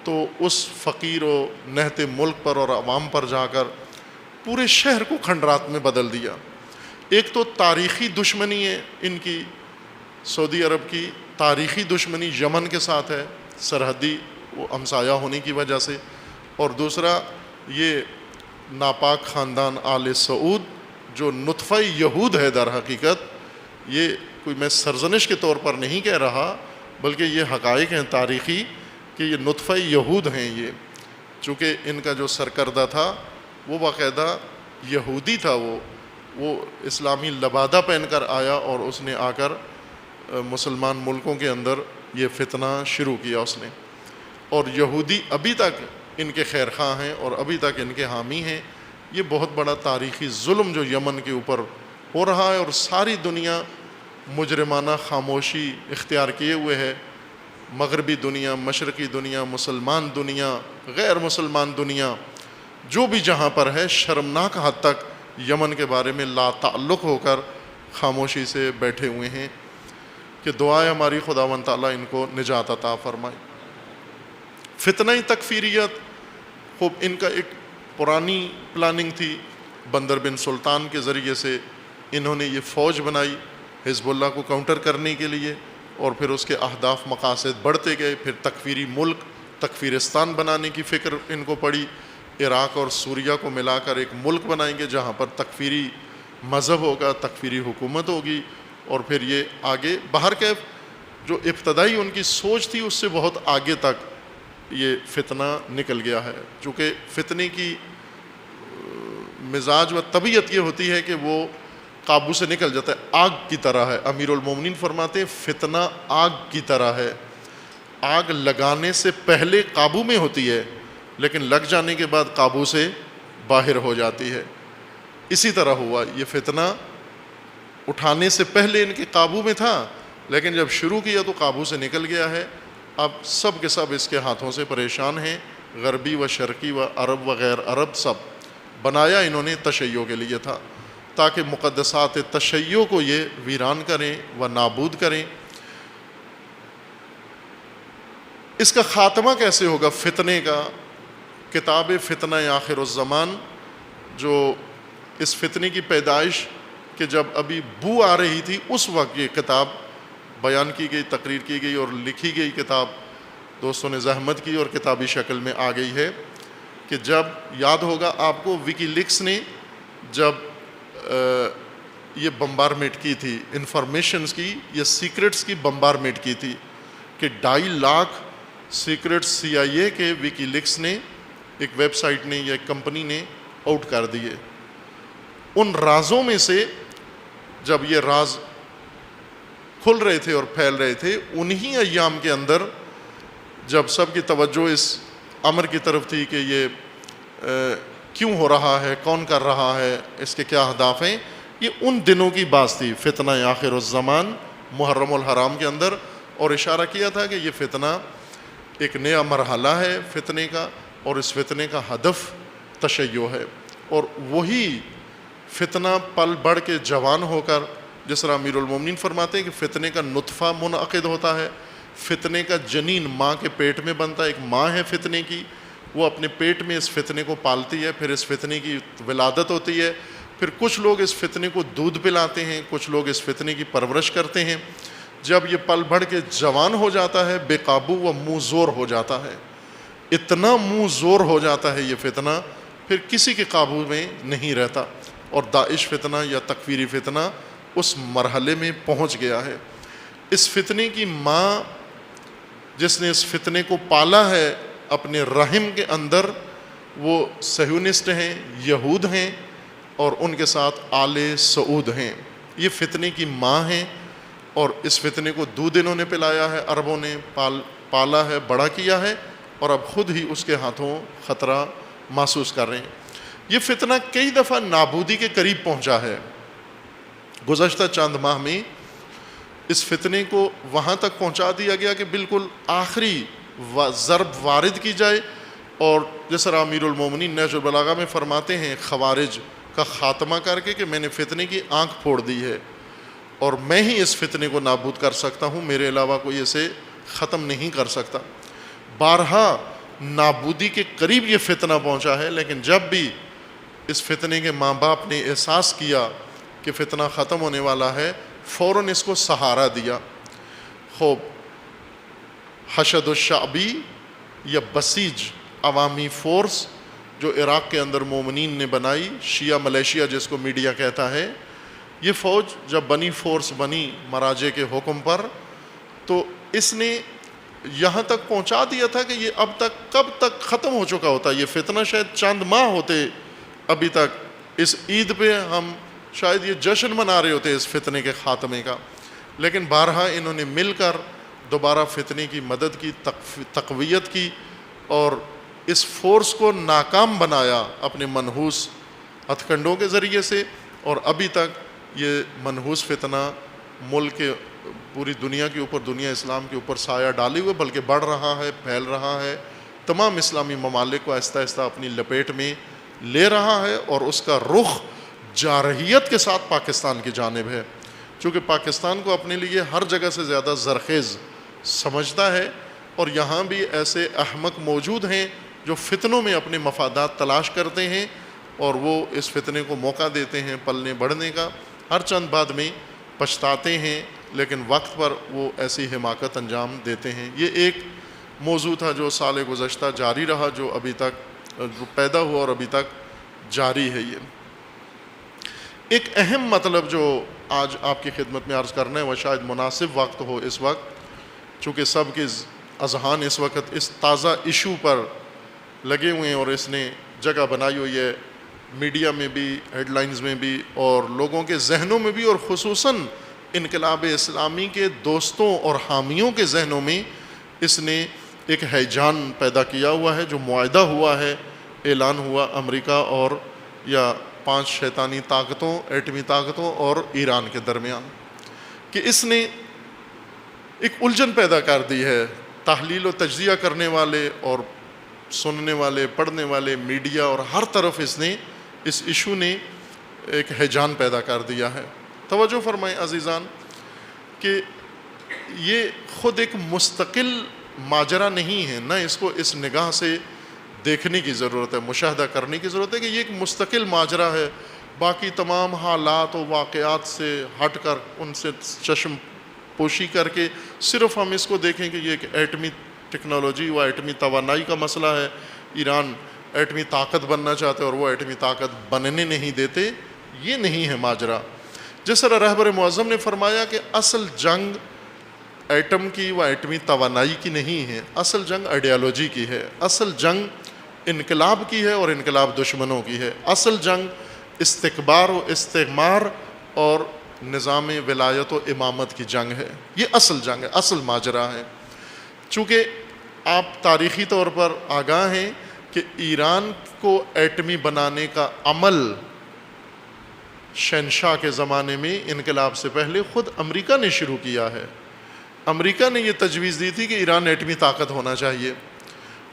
تو اس فقیر و نہتے ملک پر اور عوام پر جا کر پورے شہر کو کھنڈرات میں بدل دیا. ایک تو تاریخی دشمنی ہے ان کی، سعودی عرب کی تاریخی دشمنی یمن کے ساتھ ہے، سرحدی وہ ہمسایہ ہونے کی وجہ سے، اور دوسرا یہ ناپاک خاندان آل سعود جو نطفہ یہود ہے. در حقیقت یہ کوئی میں سرزنش کے طور پر نہیں کہہ رہا، بلکہ یہ حقائق ہیں تاریخی کہ یہ نطفہ یہود ہیں. یہ چونکہ ان کا جو سرکردہ تھا وہ باقاعدہ یہودی تھا، وہ اسلامی لبادہ پہن کر آیا اور اس نے آ کر مسلمان ملکوں کے اندر یہ فتنہ شروع کیا اس نے. اور یہودی ابھی تک ان کے خیر خواہ ہیں اور ابھی تک ان کے حامی ہیں. یہ بہت بڑا تاریخی ظلم جو یمن کے اوپر ہو رہا ہے، اور ساری دنیا مجرمانہ خاموشی اختیار کیے ہوئے ہے. مغربی دنیا، مشرقی دنیا، مسلمان دنیا، غیر مسلمان دنیا، جو بھی جہاں پر ہے، شرمناک حد تک یمن کے بارے میں لا تعلق ہو کر خاموشی سے بیٹھے ہوئے ہیں. کہ دعائیں ہماری خداوند تعالیٰ ان کو نجات عطا فرمائے. فتنہ تکفیریت، خوب ان کا ایک پرانی پلاننگ تھی. بندر بن سلطان کے ذریعے سے انہوں نے یہ فوج بنائی حزب اللہ کو کاؤنٹر کرنے کے لیے، اور پھر اس کے اہداف مقاصد بڑھتے گئے. پھر تکفیری ملک تکفیرستان بنانے کی فکر ان کو پڑی. عراق اور سوریہ کو ملا کر ایک ملک بنائیں گے جہاں پر تکفیری مذہب ہوگا، تکفیری حکومت ہوگی. اور پھر یہ آگے باہر کے جو ابتدائی ان کی سوچ تھی اس سے بہت آگے تک یہ فتنہ نکل گیا ہے. چونکہ فتنے کی مزاج و طبیعت یہ ہوتی ہے کہ وہ قابو سے نکل جاتا ہے، آگ کی طرح ہے. امیر المومنین فرماتے ہیں فتنہ آگ کی طرح ہے، آگ لگانے سے پہلے قابو میں ہوتی ہے لیکن لگ جانے کے بعد قابو سے باہر ہو جاتی ہے. اسی طرح ہوا، یہ فتنہ اٹھانے سے پہلے ان کے قابو میں تھا لیکن جب شروع کیا تو قابو سے نکل گیا ہے. اب سب کے سب اس کے ہاتھوں سے پریشان ہیں، غربی و شرقی و عرب و غیر عرب سب. بنایا انہوں نے تشیع کے لیے تھا تاکہ مقدسات تشیع کو یہ ویران کریں و نابود کریں. اس کا خاتمہ کیسے ہوگا فتنے کا؟ کتاب فتنہ آخر الزمان، جو اس فتنے کی پیدائش کہ جب ابھی بو آ رہی تھی اس وقت یہ کتاب بیان کی گئی، تقریر کی گئی اور لکھی گئی. کتاب دوستوں نے زحمت کی اور کتابی شکل میں آ گئی ہے. کہ جب یاد ہوگا آپ کو وکی لیکس نے جب یہ بمبارمنٹ کی تھی، انفارمیشنز کی، یہ سیکرٹس کی بمبارمنٹ کی تھی کہ 2.5 لاکھ سیکرٹ CIA کے وکی لیکس نے ایک ویب سائٹ نے یا ایک کمپنی نے آؤٹ کر دیے. ان رازوں میں سے جب یہ راز کھل رہے تھے اور پھیل رہے تھے، انہی ایام کے اندر جب سب کی توجہ اس امر کی طرف تھی کہ یہ کیوں ہو رہا ہے، کون کر رہا ہے، اس کے کیا اہداف ہیں، یہ ان دنوں کی بات تھی فتنہ آخر الزمان محرم الحرام کے اندر. اور اشارہ کیا تھا کہ یہ فتنہ ایک نیا مرحلہ ہے فتنے کا، اور اس فتنے کا ہدف تشیع ہے. اور وہی فتنہ پل بڑھ کے جوان ہو کر، جس طرح امیر المومنین فرماتے ہیں کہ فتنے کا نطفہ منعقد ہوتا ہے، فتنے کا جنین ماں کے پیٹ میں بنتا ہے. ایک ماں ہے فتنے کی، وہ اپنے پیٹ میں اس فتنے کو پالتی ہے، پھر اس فتنے کی ولادت ہوتی ہے، پھر کچھ لوگ اس فتنے کو دودھ پلاتے ہیں، کچھ لوگ اس فتنے کی پرورش کرتے ہیں. جب یہ پل بڑھ کے جوان ہو جاتا ہے، بے قابو و منہ زور ہو جاتا ہے. اتنا منہ زور ہو جاتا ہے یہ فتنہ پھر کسی کے قابو میں نہیں رہتا، اور داعش فتنہ یا تکفیری فتنہ اس مرحلے میں پہنچ گیا ہے۔ اس فتنے کی ماں جس نے اس فتنے کو پالا ہے اپنے رحم کے اندر، وہ صہیونسٹ ہیں، یہود ہیں، اور ان کے ساتھ آل سعود ہیں۔ یہ فتنے کی ماں ہیں، اور اس فتنے کو دودھ انہوں نے پلایا ہے، عربوں نے پالا ہے، بڑا کیا ہے، اور اب خود ہی اس کے ہاتھوں خطرہ محسوس کر رہے ہیں۔ یہ فتنہ کئی دفعہ نابودی کے قریب پہنچا ہے۔ گزشتہ چند ماہ میں اس فتنے کو وہاں تک پہنچا دیا گیا کہ بالکل آخری ضرب وارد کی جائے، اور جس طرح امیر المومنین نہج البلاغہ میں فرماتے ہیں خوارج کا خاتمہ کر کے کہ میں نے فتنے کی آنکھ پھوڑ دی ہے، اور میں ہی اس فتنے کو نابود کر سکتا ہوں، میرے علاوہ کوئی اسے ختم نہیں کر سکتا۔ بارہا نابودی کے قریب یہ فتنہ پہنچا ہے، لیکن جب بھی اس فتنے کے ماں باپ نے احساس کیا کہ فتنہ ختم ہونے والا ہے، فوراً اس کو سہارا دیا۔ خوب حشد الشعبی یا بسیج عوامی فورس جو عراق کے اندر مومنین نے بنائی، شیعہ ملیشیا جس کو میڈیا کہتا ہے، یہ فوج جب بنی، فورس بنی مراجع کے حکم پر، تو اس نے یہاں تک پہنچا دیا تھا کہ یہ اب تک کب تک ختم ہو چکا ہوتا، یہ فتنہ شاید چند ماہ ہوتے ابھی تک، اس عید پہ ہم شاید یہ جشن منا رہے ہوتے اس فتنے کے خاتمے کا، لیکن بارہا انہوں نے مل کر دوبارہ فتنے کی مدد کی، تقویت کی، اور اس فورس کو ناکام بنایا اپنے منحوس ہتھ کنڈوں کے ذریعے سے، اور ابھی تک یہ منحوس فتنہ ملک کے پوری دنیا کے اوپر، دنیا اسلام کے اوپر سایہ ڈالے ہوئے بلکہ بڑھ رہا ہے، پھیل رہا ہے، تمام اسلامی ممالک کو آہستہ آہستہ اپنی لپیٹ میں لے رہا ہے، اور اس کا رخ جارحیت کے ساتھ پاکستان کی جانب ہے، چونکہ پاکستان کو اپنے لیے ہر جگہ سے زیادہ زرخیز سمجھتا ہے، اور یہاں بھی ایسے احمق موجود ہیں جو فتنوں میں اپنے مفادات تلاش کرتے ہیں، اور وہ اس فتنے کو موقع دیتے ہیں پلنے بڑھنے کا، ہر چند بعد میں پچھتاتے ہیں، لیکن وقت پر وہ ایسی حماقت انجام دیتے ہیں۔ یہ ایک موضوع تھا جو سال گزشتہ جاری رہا، جو ابھی تک پیدا ہوا اور ابھی تک جاری ہے۔ یہ ایک اہم مطلب جو آج آپ کی خدمت میں عرض کرنا ہے، وہ شاید مناسب وقت ہو اس وقت، چونکہ سب کے اذہان اس وقت اس تازہ ایشو پر لگے ہوئے ہیں، اور اس نے جگہ بنائی ہوئی ہے میڈیا میں بھی، ہیڈ لائنز میں بھی، اور لوگوں کے ذہنوں میں بھی، اور خصوصاً انقلاب اسلامی کے دوستوں اور حامیوں کے ذہنوں میں اس نے ایک ہیجان پیدا کیا ہوا ہے، جو معاہدہ ہوا ہے، اعلان ہوا امریکہ اور یا 5 شیطانی طاقتوں، ایٹمی طاقتوں اور ایران کے درمیان، کہ اس نے ایک الجھن پیدا کر دی ہے۔ تحلیل و تجزیہ کرنے والے اور سننے والے، پڑھنے والے، میڈیا، اور ہر طرف اس ایشو نے ایک ہیجان پیدا کر دیا ہے۔ توجہ فرمائیں عزیزان کہ یہ خود ایک مستقل ماجرا نہیں ہے، نہ اس کو اس نگاہ سے دیکھنے کی ضرورت ہے، مشاہدہ کرنے کی ضرورت ہے کہ یہ ایک مستقل ماجرا ہے، باقی تمام حالات و واقعات سے ہٹ کر، ان سے چشم پوشی کر کے صرف ہم اس کو دیکھیں کہ یہ ایک ایٹمی ٹیکنالوجی و ایٹمی توانائی کا مسئلہ ہے، ایران ایٹمی طاقت بننا چاہتے اور وہ ایٹمی طاقت بننے نہیں دیتے، یہ نہیں ہے ماجرا۔ جس طرح رہبر معظم نے فرمایا کہ اصل جنگ ایٹم کی و ایٹمی توانائی کی نہیں ہے، اصل جنگ آئیڈیالوجی کی ہے، اصل جنگ انقلاب کی ہے اور انقلاب دشمنوں کی ہے، اصل جنگ استکبار و استعمار اور نظام ولایت و امامت کی جنگ ہے، یہ اصل جنگ ہے، اصل ماجرا ہے۔ چونکہ آپ تاریخی طور پر آگاہ ہیں کہ ایران کو ایٹمی بنانے کا عمل شہنشاہ کے زمانے میں انقلاب سے پہلے خود امریکہ نے شروع کیا ہے۔ امریکہ نے یہ تجویز دی تھی کہ ایران ایٹمی طاقت ہونا چاہیے،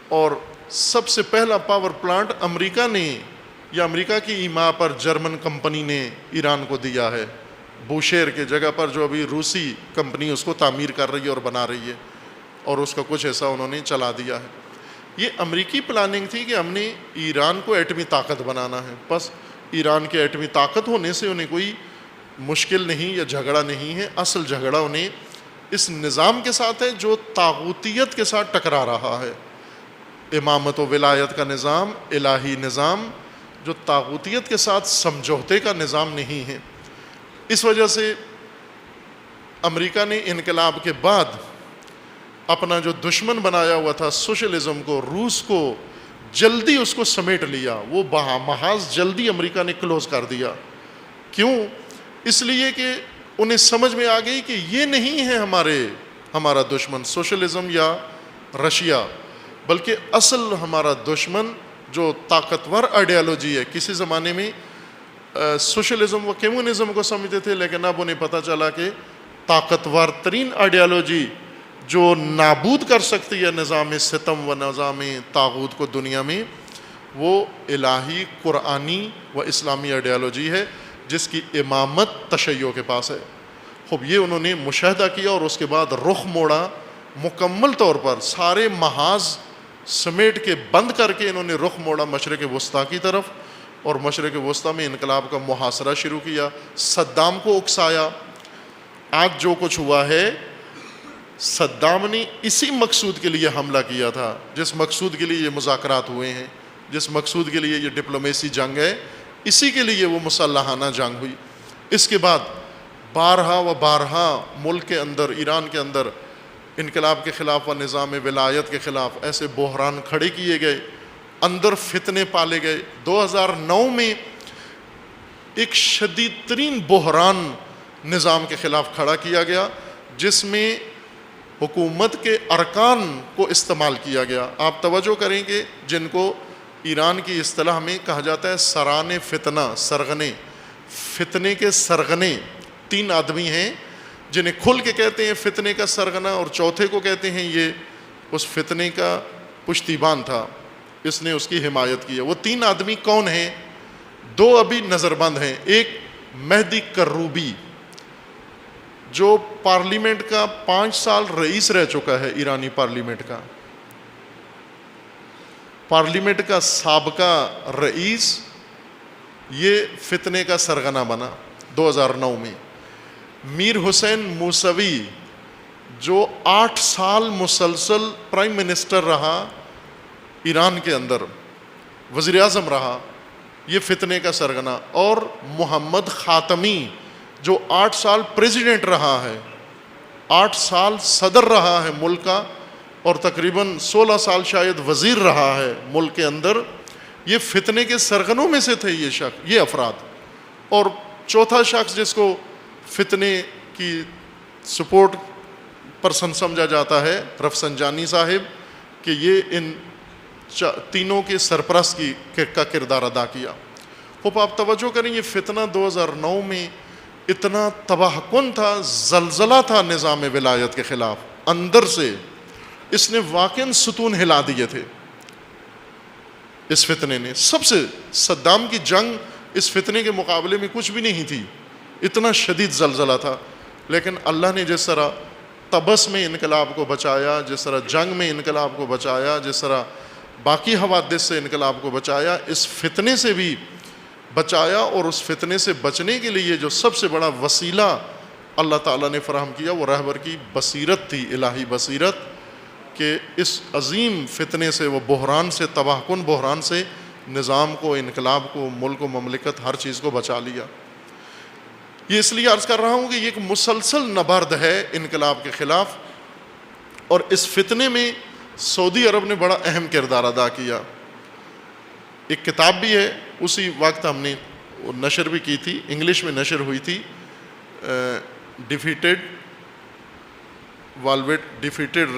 اور سب سے پہلا پاور پلانٹ امریکہ نے یا امریکہ کی ایما پر جرمن کمپنی نے ایران کو دیا ہے، بوشہر کے جگہ پر، جو ابھی روسی کمپنی اس کو تعمیر کر رہی ہے اور بنا رہی ہے، اور اس کا کچھ حصہ انہوں نے چلا دیا ہے۔ یہ امریکی پلاننگ تھی کہ ہم نے ایران کو ایٹمی طاقت بنانا ہے، بس ایران کے ایٹمی طاقت ہونے سے انہیں کوئی مشکل نہیں یا جھگڑا نہیں ہے، اصل جھگڑا انہیں اس نظام کے ساتھ ہے جو طاغوتیت کے ساتھ ٹکرا رہا ہے، امامت و ولایت کا نظام، الہی نظام جو طاغوتیت کے ساتھ سمجھوتے کا نظام نہیں ہے۔ اس وجہ سے امریکہ نے انقلاب کے بعد اپنا جو دشمن بنایا ہوا تھا سوشلزم کو، روس کو، جلدی اس کو سمیٹ لیا، وہ محاذ جلدی امریکہ نے کلوز کر دیا۔ کیوں؟ اس لیے کہ انہیں سمجھ میں آ گئی کہ یہ نہیں ہے ہمارا دشمن سوشلزم یا رشیا، بلکہ اصل ہمارا دشمن جو طاقتور آئیڈیالوجی ہے۔ کسی زمانے میں سوشلزم و کمیونزم کو سمجھتے تھے، لیکن اب انہیں پتہ چلا کہ طاقتور ترین آئیڈیالوجی جو نابود کر سکتی ہے نظام ستم و نظام طاغوت کو دنیا میں، وہ الہی قرآنی و اسلامی آئیڈیالوجی ہے، جس کی امامت تشیع کے پاس ہے۔ خوب یہ انہوں نے مشاہدہ کیا اور اس کے بعد رخ موڑا، مکمل طور پر سارے محاذ سمیٹ کے بند کر کے انہوں نے رخ موڑا مشرق وسطیٰ کی طرف، اور مشرق وسطیٰ میں انقلاب کا محاصرہ شروع کیا، صدام کو اکسایا۔ آج جو کچھ ہوا ہے، صدام نے اسی مقصود کے لیے حملہ کیا تھا، جس مقصود کے لیے یہ مذاکرات ہوئے ہیں، جس مقصود کے لیے یہ ڈپلومیسی جنگ ہے، اسی کے لیے وہ مسلحانہ جنگ ہوئی۔ اس کے بعد بارہا ملک کے اندر، ایران کے اندر انقلاب کے خلاف و نظام ولایت کے خلاف ایسے بحران کھڑے کیے گئے، اندر فتنے پالے گئے۔ 2009 میں ایک شدید ترین بحران نظام کے خلاف کھڑا کیا گیا، جس میں حکومت کے ارکان کو استعمال کیا گیا۔ آپ توجہ کریں کہ جن کو ایران کی اصطلاح میں کہا جاتا ہے سران فتنہ، سرغنے، فتنے کے سرغنے، 3 آدمی ہیں جنہیں کھل کے کہتے ہیں فتنے کا سرغنہ، اور چوتھے کو کہتے ہیں یہ اس فتنے کا پشتیبان تھا، اس نے اس کی حمایت کی ہے۔ وہ 3 آدمی کون ہیں؟ 2 ابھی نظر بند ہیں۔ ایک مہدی کروبی، جو پارلیمنٹ کا 5 سال رئیس رہ چکا ہے، ایرانی پارلیمنٹ کا سابقہ رئیس، یہ فتنے کا سرغنہ بنا 2009 میں۔ میر حسین موسوی، جو 8 سال مسلسل پرائم منسٹر رہا ایران کے اندر، وزیر اعظم رہا، یہ فتنے کا سرغنہ۔ اور محمد خاتمی، جو 8 سال پریزیڈنٹ رہا ہے، 8 سال صدر رہا ہے ملک کا، اور تقریباً 16 سال شاید وزیر رہا ہے ملک کے اندر، یہ فتنے کے سرغنوں میں سے تھے یہ افراد۔ اور چوتھا شخص جس کو فتنے کی سپورٹ پرسن سمجھا جاتا ہے، رفسنجانی صاحب، کہ یہ ان تینوں کے سرپرست کا کردار ادا کیا۔ خوب آپ توجہ کریں، یہ فتنہ 2009 میں اتنا تباہ کن تھا، زلزلہ تھا نظام ولایت کے خلاف اندر سے، اس نے واقعاً ستون ہلا دیے تھے۔ اس فتنے نے سب سے، صدام کی جنگ اس فتنے کے مقابلے میں کچھ بھی نہیں تھی، اتنا شدید زلزلہ تھا۔ لیکن اللہ نے جس طرح طبس میں انقلاب کو بچایا، جس طرح جنگ میں انقلاب کو بچایا، جس طرح باقی حوادث سے انقلاب کو بچایا، اس فتنے سے بھی بچایا۔ اور اس فتنے سے بچنے کے لیے جو سب سے بڑا وسیلہ اللہ تعالیٰ نے فراہم کیا، وہ رہبر کی بصیرت تھی، الہی بصیرت، کہ اس عظیم فتنے سے، وہ بحران سے، تباہ کن بحران سے نظام کو، انقلاب کو، ملک و مملکت، ہر چیز کو بچا لیا۔ یہ اس لیے عرض کر رہا ہوں کہ یہ ایک مسلسل نبرد ہے انقلاب کے خلاف، اور اس فتنے میں سعودی عرب نے بڑا اہم کردار ادا کیا۔ ایک کتاب بھی ہے، اسی وقت ہم نے نشر بھی کی تھی، انگلش میں نشر ہوئی تھی، ڈیفیٹڈ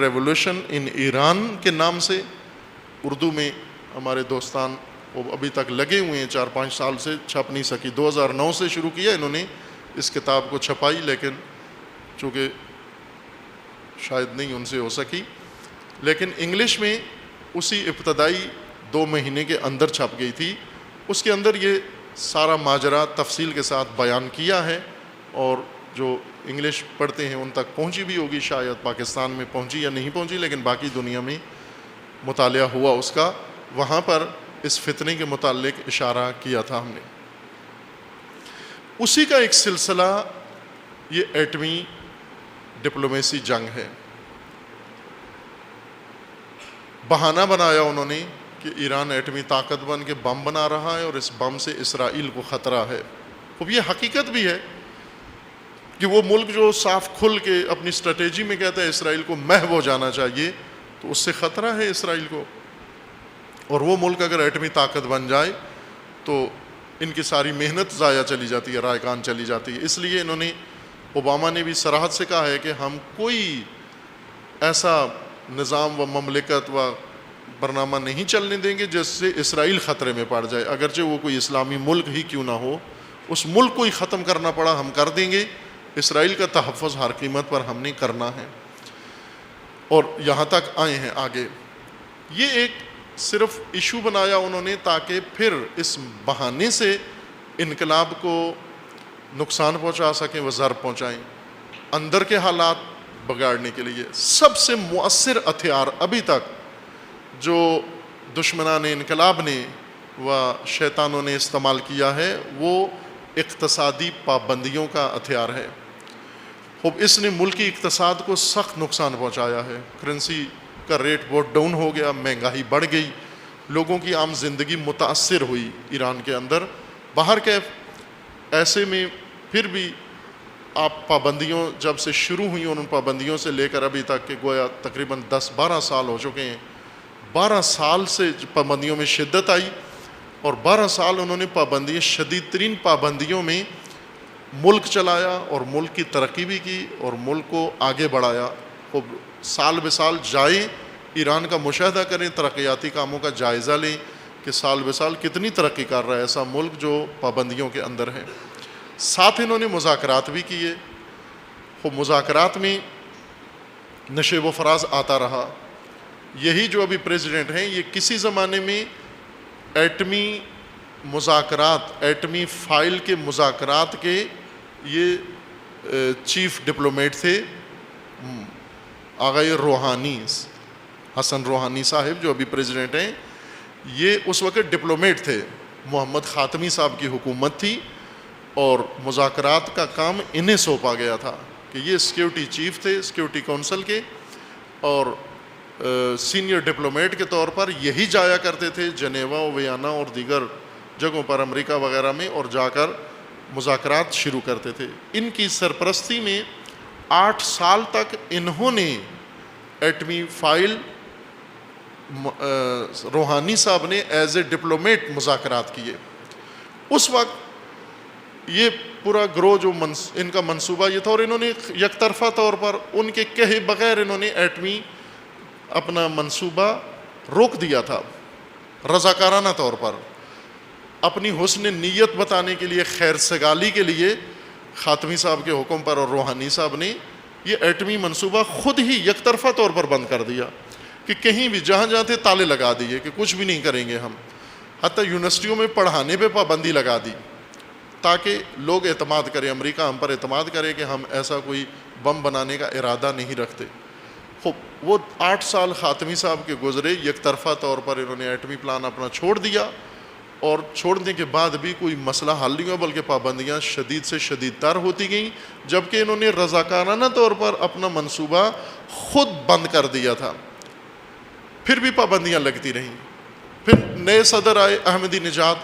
ریولوشن ان ایران کے نام سے۔ اردو میں ہمارے دوستان وہ ابھی تک لگے ہوئے ہیں، 4-5 سال سے چھپ نہیں سکی۔ 2009 سے شروع کیا انہوں نے اس کتاب کو چھپائی، لیکن چونکہ شاید نہیں ان سے ہو سکی، لیکن انگلش میں اسی ابتدائی 2 مہینے کے اندر چھپ گئی تھی۔ اس کے اندر یہ سارا ماجرا تفصیل کے ساتھ بیان کیا ہے، اور جو انگلش پڑھتے ہیں ان تک پہنچی بھی ہوگی، شاید پاکستان میں پہنچی یا نہیں پہنچی، لیکن باقی دنیا میں مطالعہ ہوا اس کا، وہاں پر اس فتنے کے متعلق اشارہ کیا تھا ہم نے۔ اسی کا ایک سلسلہ یہ ایٹمی ڈپلومیسی جنگ ہے۔ بہانہ بنایا انہوں نے کہ ایران ایٹمی طاقت بن کے بم بنا رہا ہے اور اس بم سے اسرائیل کو خطرہ ہے. اب یہ حقیقت بھی ہے کہ وہ ملک جو صاف کھل کے اپنی اسٹریٹجی میں کہتا ہے اسرائیل کو محو ہو جانا چاہیے، تو اس سے خطرہ ہے اسرائیل کو. اور وہ ملک اگر ایٹمی طاقت بن جائے تو ان کی ساری محنت ضائع چلی جاتی ہے، رائگان چلی جاتی ہے. اس لیے انہوں نے، اوباما نے بھی صراحت سے کہا ہے کہ ہم کوئی ایسا نظام و مملکت و برنامہ نہیں چلنے دیں گے جس سے اسرائیل خطرے میں پڑ جائے، اگرچہ وہ کوئی اسلامی ملک ہی کیوں نہ ہو. اس ملک کو ہی ختم کرنا پڑا ہم کر دیں گے، اسرائیل کا تحفظ ہر قیمت پر ہم نے کرنا ہے. اور یہاں تک آئے ہیں آگے. یہ ایک صرف ایشو بنایا انہوں نے تاکہ پھر اس بہانے سے انقلاب کو نقصان پہنچا سکیں، وہ ضرر پہنچائیں اندر کے حالات بگاڑنے کے لیے. سب سے مؤثر ہتھیار ابھی تک جو دشمنان انقلاب نے و شیطانوں نے استعمال کیا ہے وہ اقتصادی پابندیوں کا ہتھیار ہے. خوب اس نے ملکی اقتصاد کو سخت نقصان پہنچایا ہے. کرنسی کا ریٹ بہت ڈاؤن ہو گیا، مہنگائی بڑھ گئی، لوگوں کی عام زندگی متاثر ہوئی ایران کے اندر. باہر کے ایسے میں پھر بھی آپ پابندیوں جب سے شروع ہوئی ان پابندیوں سے لے کر ابھی تک کہ گویا تقریباً 10-12 سال ہو چکے ہیں. 12 سال سے پابندیوں میں شدت آئی اور 12 سال انہوں نے شدید ترین پابندیوں میں ملک چلایا اور ملک کی ترقی بھی کی اور ملک کو آگے بڑھایا. خوب سال بہ سال جائیں ایران کا مشاہدہ کریں، ترقیاتی کاموں کا جائزہ لیں کہ سال بہ سال کتنی ترقی کر رہا ہے ایسا ملک جو پابندیوں کے اندر ہے. ساتھ انہوں نے مذاکرات بھی کیے. خوب مذاکرات میں نشیب و فراز آتا رہا. یہی جو ابھی پریزیڈنٹ ہیں یہ کسی زمانے میں ایٹمی مذاکرات، ایٹمی فائل کے مذاکرات کے یہ چیف ڈپلومیٹ تھے. آغای روحانی، حسن روحانی صاحب جو ابھی پریزیڈنٹ ہیں، یہ اس وقت ڈپلومیٹ تھے. محمد خاتمی صاحب کی حکومت تھی اور مذاکرات کا کام انہیں سونپا گیا تھا کہ یہ سیکیورٹی چیف تھے سیکیورٹی کونسل کے، اور سینئر ڈپلومیٹ کے طور پر یہی جایا کرتے تھے جنیوا، ویانا اور دیگر جگہوں پر امریکہ وغیرہ میں، اور جا کر مذاکرات شروع کرتے تھے. ان کی سرپرستی میں 8 سال تک انہوں نے ایٹمی فائل روحانی صاحب نے ایز اے ڈپلومیٹ مذاکرات کیے. اس وقت یہ پورا گروہ جو ان کا منصوبہ یہ تھا، اور انہوں نے یک طرفہ طور پر ان کے کہے بغیر انہوں نے ایٹمی اپنا منصوبہ روک دیا تھا. رضاکارانہ طور پر اپنی حسن نیت بتانے کے لیے، خیر سگالی کے لیے خاتمی صاحب کے حکم پر اور روحانی صاحب نے یہ ایٹمی منصوبہ خود ہی یک طرفہ طور پر بند کر دیا کہ کہیں بھی جہاں جہاں تھے تالے لگا دیے کہ کچھ بھی نہیں کریں گے ہم. حتیٰ یونیورسٹیوں میں پڑھانے پہ پابندی لگا دی تاکہ لوگ اعتماد کریں، امریکہ ہم پر اعتماد کرے کہ ہم ایسا کوئی بم بنانے کا ارادہ نہیں رکھتے. خوب وہ 8 سال خاتمی صاحب کے گزرے، یک طرفہ طور پر انہوں نے ایٹمی پلان اپنا چھوڑ دیا، اور چھوڑنے کے بعد بھی کوئی مسئلہ حل نہیں ہوا بلکہ پابندیاں شدید سے شدید تر ہوتی گئیں، جبکہ انہوں نے رضاکارانہ طور پر اپنا منصوبہ خود بند کر دیا تھا. پھر بھی پابندیاں لگتی رہیں. پھر نئے صدر آئے احمدی نژاد.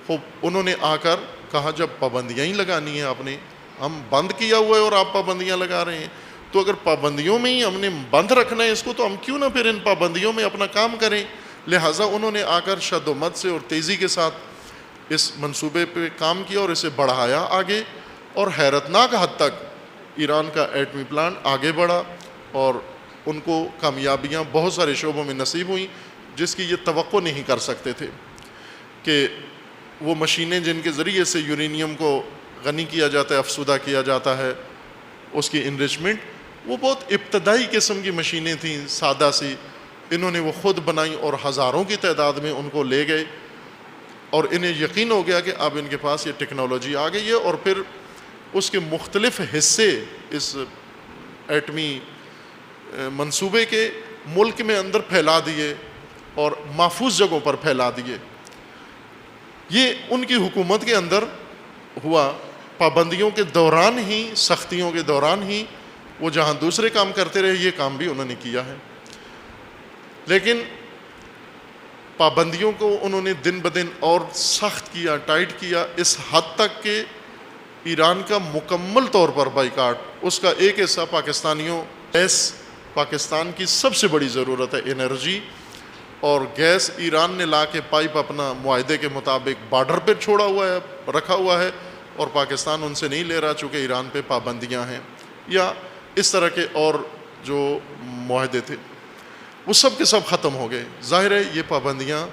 خوب انہوں نے آ کر کہا جب پابندیاں ہی لگانی ہیں آپ نے، ہم بند کیا ہوا ہے اور آپ پابندیاں لگا رہے ہیں، تو اگر پابندیوں میں ہی ہم نے بند رکھنا ہے اس کو تو ہم کیوں نہ پھر ان پابندیوں میں اپنا کام کریں. لہٰذا انہوں نے آ کر شد و مت سے اور تیزی کے ساتھ اس منصوبے پہ کام کیا اور اسے بڑھایا آگے، اور حیرتناک حد تک ایران کا ایٹمی پلانٹ آگے بڑھا اور ان کو کامیابیاں بہت سارے شعبوں میں نصیب ہوئیں جس کی یہ توقع نہیں کر سکتے تھے کہ وہ مشینیں جن کے ذریعے سے یورینیم کو غنی کیا جاتا ہے، افسودہ کیا جاتا ہے، اس کی انریچمنٹ، وہ بہت ابتدائی قسم کی مشینیں تھیں، سادہ سی. انہوں نے وہ خود بنائی اور ہزاروں کی تعداد میں ان کو لے گئے، اور انہیں یقین ہو گیا کہ اب ان کے پاس یہ ٹیکنالوجی آ گئی ہے. اور پھر اس کے مختلف حصے اس ایٹمی منصوبے کے ملک میں اندر پھیلا دیے اور محفوظ جگہوں پر پھیلا دیے. یہ ان کی حکومت کے اندر ہوا. پابندیوں کے دوران ہی، سختیوں کے دوران ہی وہ جہاں دوسرے کام کرتے رہے یہ کام بھی انہوں نے کیا ہے. لیکن پابندیوں کو انہوں نے دن بدن اور سخت کیا، ٹائٹ کیا، اس حد تک کہ ایران کا مکمل طور پر بائیکاٹ، اس کا ایک حصہ پاکستانیوں، گیس پاکستان کی سب سے بڑی ضرورت ہے، انرجی، اور گیس ایران نے لا کے پائپ اپنا معاہدے کے مطابق بارڈر پہ چھوڑا ہوا ہے، رکھا ہوا ہے، اور پاکستان ان سے نہیں لے رہا چونکہ ایران پہ پابندیاں ہیں، یا اس طرح کے اور جو معاہدے تھے وہ سب کے سب ختم ہو گئے۔ ظاہر ہے یہ پابندیاں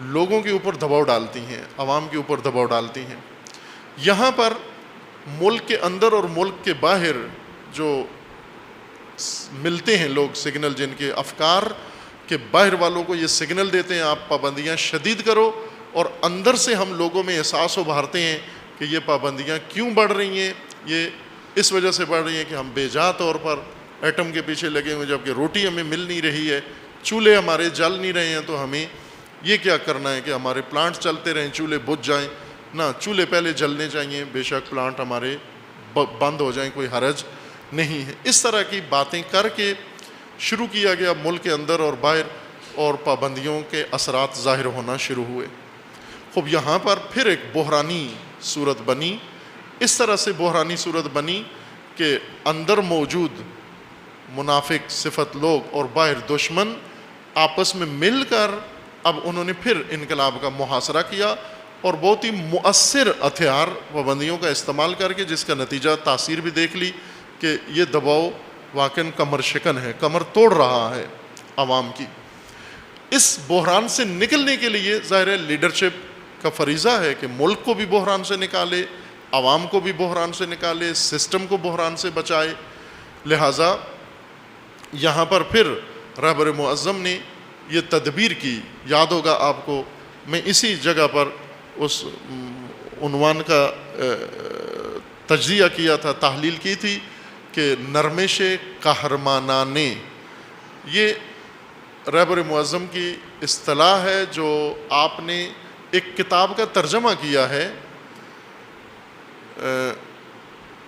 لوگوں کے اوپر دباؤ ڈالتی ہیں، عوام کے اوپر دباؤ ڈالتی ہیں۔ یہاں پر ملک کے اندر اور ملک کے باہر جو ملتے ہیں لوگ، سگنل جن کے افکار کے باہر والوں کو یہ سگنل دیتے ہیں آپ پابندیاں شدید کرو، اور اندر سے ہم لوگوں میں احساس ابھارتے ہیں کہ یہ پابندیاں کیوں بڑھ رہی ہیں، یہ اس وجہ سے بڑھ رہی ہیں کہ ہم بے جا طور پر ایٹم کے پیچھے لگے ہوئے، جبکہ روٹی ہمیں مل نہیں رہی ہے، چولہے ہمارے جل نہیں رہے ہیں، تو ہمیں یہ کیا کرنا ہے کہ ہمارے پلانٹ چلتے رہیں، چولہے بجھ جائیں؟ نہ، چولہے پہلے جلنے چاہیے، بے شک پلانٹ ہمارے بند ہو جائیں، کوئی حرج نہیں ہے۔ اس طرح کی باتیں کر کے شروع کیا گیا ملک کے اندر اور باہر، اور پابندیوں کے اثرات ظاہر ہونا شروع ہوئے۔ خوب یہاں پر پھر ایک بحرانی صورت بنی، اس طرح سے بحرانی صورت بنی کہ اندر موجود منافق صفت لوگ اور باہر دشمن آپس میں مل کر اب انہوں نے پھر انقلاب کا محاصرہ کیا، اور بہت ہی مؤثر ہتھیار پابندیوں کا استعمال کر کے، جس کا نتیجہ تاثیر بھی دیکھ لی کہ یہ دباؤ واقعاً کمر شکن ہے، کمر توڑ رہا ہے عوام کی۔ اس بحران سے نکلنے کے لیے ظاہر ہے لیڈرشپ کا فریضہ ہے کہ ملک کو بھی بحران سے نکالے، عوام کو بھی بحران سے نکالے، سسٹم کو بحران سے بچائے۔ لہٰذا یہاں پر پھر رہبر معظم نے یہ تدبیر کی، یاد ہوگا آپ کو، میں اسی جگہ پر اس عنوان کا تجزیہ کیا تھا، تحلیل کی تھی کہ نرمش قہرمانانہ، یہ رہبر معظم کی اصطلاح ہے جو آپ نے ایک کتاب کا ترجمہ کیا ہے،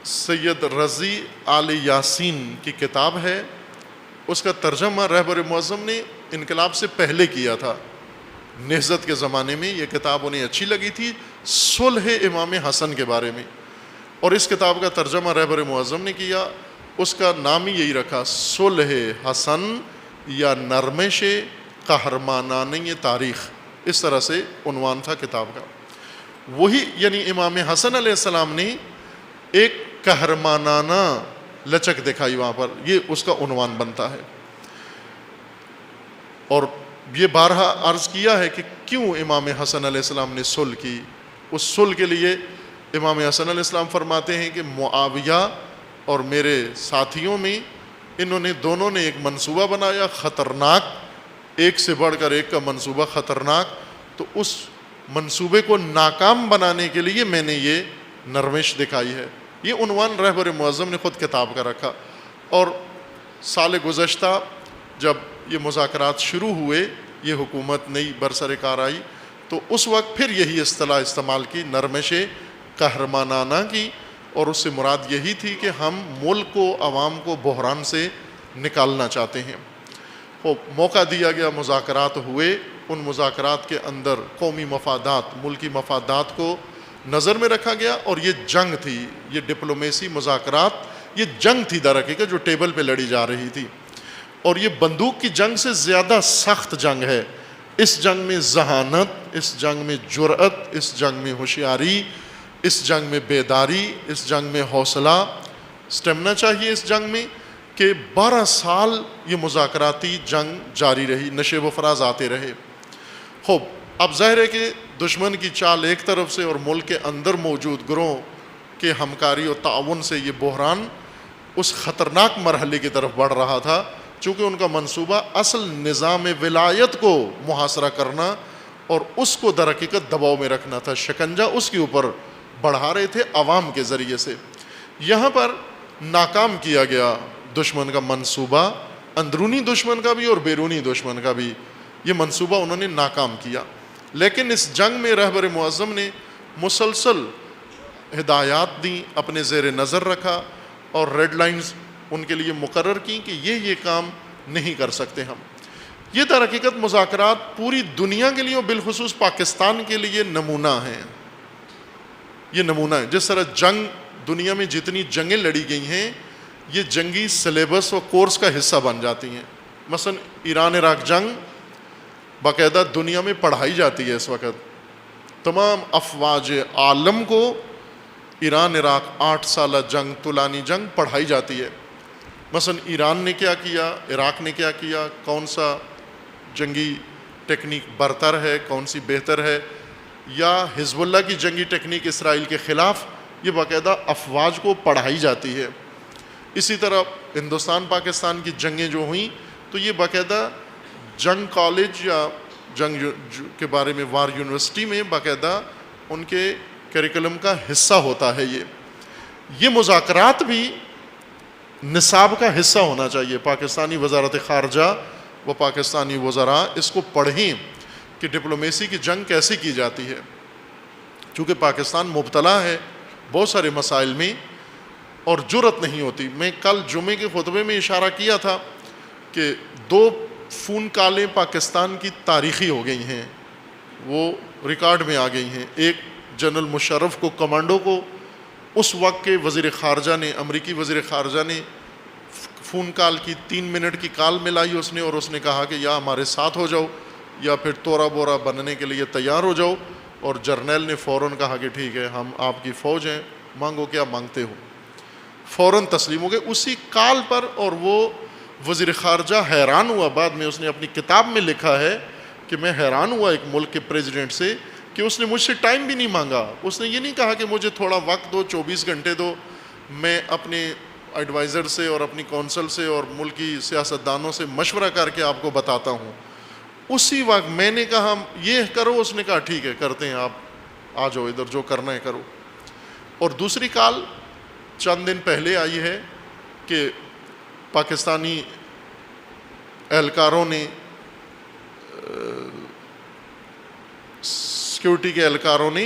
سید رضی آل یاسین کی کتاب ہے، اس کا ترجمہ رہبر معظم نے انقلاب سے پہلے کیا تھا، نہضت کے زمانے میں یہ کتاب انہیں اچھی لگی تھی، صلح امام حسن کے بارے میں، اور اس کتاب کا ترجمہ رہبر معظم نے کیا، اس کا نام ہی یہی رکھا، صلح حسن یا نرمش قہرمانانہ تاریخ، اس طرح سے عنوان تھا کتاب کا۔ وہی یعنی امام حسن علیہ السلام نے ایک قہرمانانہ لچک دکھائی وہاں پر، یہ اس کا عنوان بنتا ہے۔ اور یہ بارہا عرض کیا ہے کہ کیوں امام حسن علیہ السلام نے صلح کی۔ اس صلح کے لیے امام حسن علیہ السلام فرماتے ہیں کہ معاویہ اور میرے ساتھیوں میں انہوں نے دونوں نے ایک منصوبہ بنایا خطرناک، ایک سے بڑھ کر ایک کا منصوبہ خطرناک، تو اس منصوبے کو ناکام بنانے کے لیے میں نے یہ نرمش دکھائی ہے۔ یہ عنوان رہبر معظم نے خود کتاب کا رکھا، اور سال گزشتہ جب یہ مذاکرات شروع ہوئے، یہ حکومت نئی برسر کار آئی، تو اس وقت پھر یہی اصطلاح استعمال کی، نرمش قہرمانانہ کی، اور اس سے مراد یہی تھی کہ ہم ملک کو، عوام کو بحران سے نکالنا چاہتے ہیں۔ موقع دیا گیا، مذاکرات ہوئے، ان مذاکرات کے اندر قومی مفادات، ملکی مفادات کو نظر میں رکھا گیا، اور یہ جنگ تھی، یہ ڈپلومیسی مذاکرات، یہ جنگ تھی در حقیقت جو ٹیبل پہ لڑی جا رہی تھی، اور یہ بندوق کی جنگ سے زیادہ سخت جنگ ہے۔ اس جنگ میں ذہانت، اس جنگ میں جرأت، اس جنگ میں ہوشیاری، اس جنگ میں بیداری، اس جنگ میں حوصلہ، اسٹیمنا چاہیے اس جنگ میں، کہ 12 سال یہ مذاکراتی جنگ جاری رہی، نشیب و فراز آتے رہے۔ خوب اب ظاہر ہے کہ دشمن کی چال ایک طرف سے اور ملک کے اندر موجود گروہ کے ہمکاری اور تعاون سے یہ بحران اس خطرناک مرحلے کی طرف بڑھ رہا تھا، چونکہ ان کا منصوبہ اصل نظام ولایت کو محاصرہ کرنا اور اس کو در حقیقت دباؤ میں رکھنا تھا، شکنجہ اس کے اوپر بڑھا رہے تھے عوام کے ذریعے سے۔ یہاں پر ناکام کیا گیا دشمن کا منصوبہ، اندرونی دشمن کا بھی اور بیرونی دشمن کا بھی، یہ منصوبہ انہوں نے ناکام کیا۔ لیکن اس جنگ میں رہبر معظم نے مسلسل ہدایات دیں، اپنے زیر نظر رکھا، اور ریڈ لائنز ان کے لیے مقرر کی کہ یہ کام نہیں کر سکتے ہم۔ یہ در حقیقت مذاکرات پوری دنیا کے لیے اور بالخصوص پاکستان کے لیے نمونہ ہیں. یہ نمونہ ہے. جس طرح جنگ دنیا میں جتنی جنگیں لڑی گئی ہیں یہ جنگی سلیبس و کورس کا حصہ بن جاتی ہیں. مثلا ایران عراق جنگ باقاعدہ دنیا میں پڑھائی جاتی ہے اس وقت. تمام افواج عالم کو ایران عراق 8 سالہ جنگ طولانی جنگ پڑھائی جاتی ہے. مثلا ایران نے کیا کیا, عراق نے کیا کیا, کون سا جنگی ٹیکنیک برتر ہے, کون سی بہتر ہے, یا حزب اللہ کی جنگی ٹیکنیک اسرائیل کے خلاف, یہ باقاعدہ افواج کو پڑھائی جاتی ہے. اسی طرح ہندوستان پاکستان کی جنگیں جو ہوئیں تو یہ باقاعدہ جنگ کالج یا جنگ کے بارے میں وار یونیورسٹی میں باقاعدہ ان کے کریکولم کا حصہ ہوتا ہے. یہ مذاکرات بھی نصاب کا حصہ ہونا چاہیے. پاکستانی وزارت خارجہ و پاکستانی وزراء اس کو پڑھیں کہ ڈپلومیسی کی جنگ کیسے کی جاتی ہے. چونکہ پاکستان مبتلا ہے بہت سارے مسائل میں اور جرأت نہیں ہوتی. میں کل جمعے کے خطبے میں اشارہ کیا تھا کہ 2 فون کالیں پاکستان کی تاریخی ہو گئی ہیں, وہ ریکارڈ میں آ گئی ہیں. ایک جنرل مشرف کو, کمانڈو کو, اس وقت کے وزیر خارجہ نے, امریکی وزیر خارجہ نے فون کال کی, 3 منٹ کی کال ملائی اس نے, اور اس نے کہا کہ یا ہمارے ساتھ ہو جاؤ یا پھر تورا بورا بننے کے لیے تیار ہو جاؤ. اور جرنیل نے فوراً کہا کہ ٹھیک ہے, ہم آپ کی فوج ہیں, مانگو کیا مانگتے ہو. فوراً تسلیم ہو گئے اسی کال پر. اور وہ وزیر خارجہ حیران ہوا. بعد میں اس نے اپنی کتاب میں لکھا ہے کہ میں حیران ہوا ایک ملک کے پریزیڈنٹ سے کہ اس نے مجھ سے ٹائم بھی نہیں مانگا. اس نے یہ نہیں کہا کہ مجھے تھوڑا وقت دو, 24 گھنٹے دو, میں اپنے ایڈوائزر سے اور اپنی کونسل سے اور ملکی سیاستدانوں سے مشورہ کر کے آپ کو بتاتا ہوں. اسی وقت میں نے کہا یہ کرو, اس نے کہا ٹھیک ہے کرتے ہیں, آپ آ جاؤ ادھر, جو کرنا ہے کرو. اور دوسری کال چند دن پہلے آئی ہے کہ پاکستانی اہلکاروں نے, سیکیورٹی کے اہلکاروں نے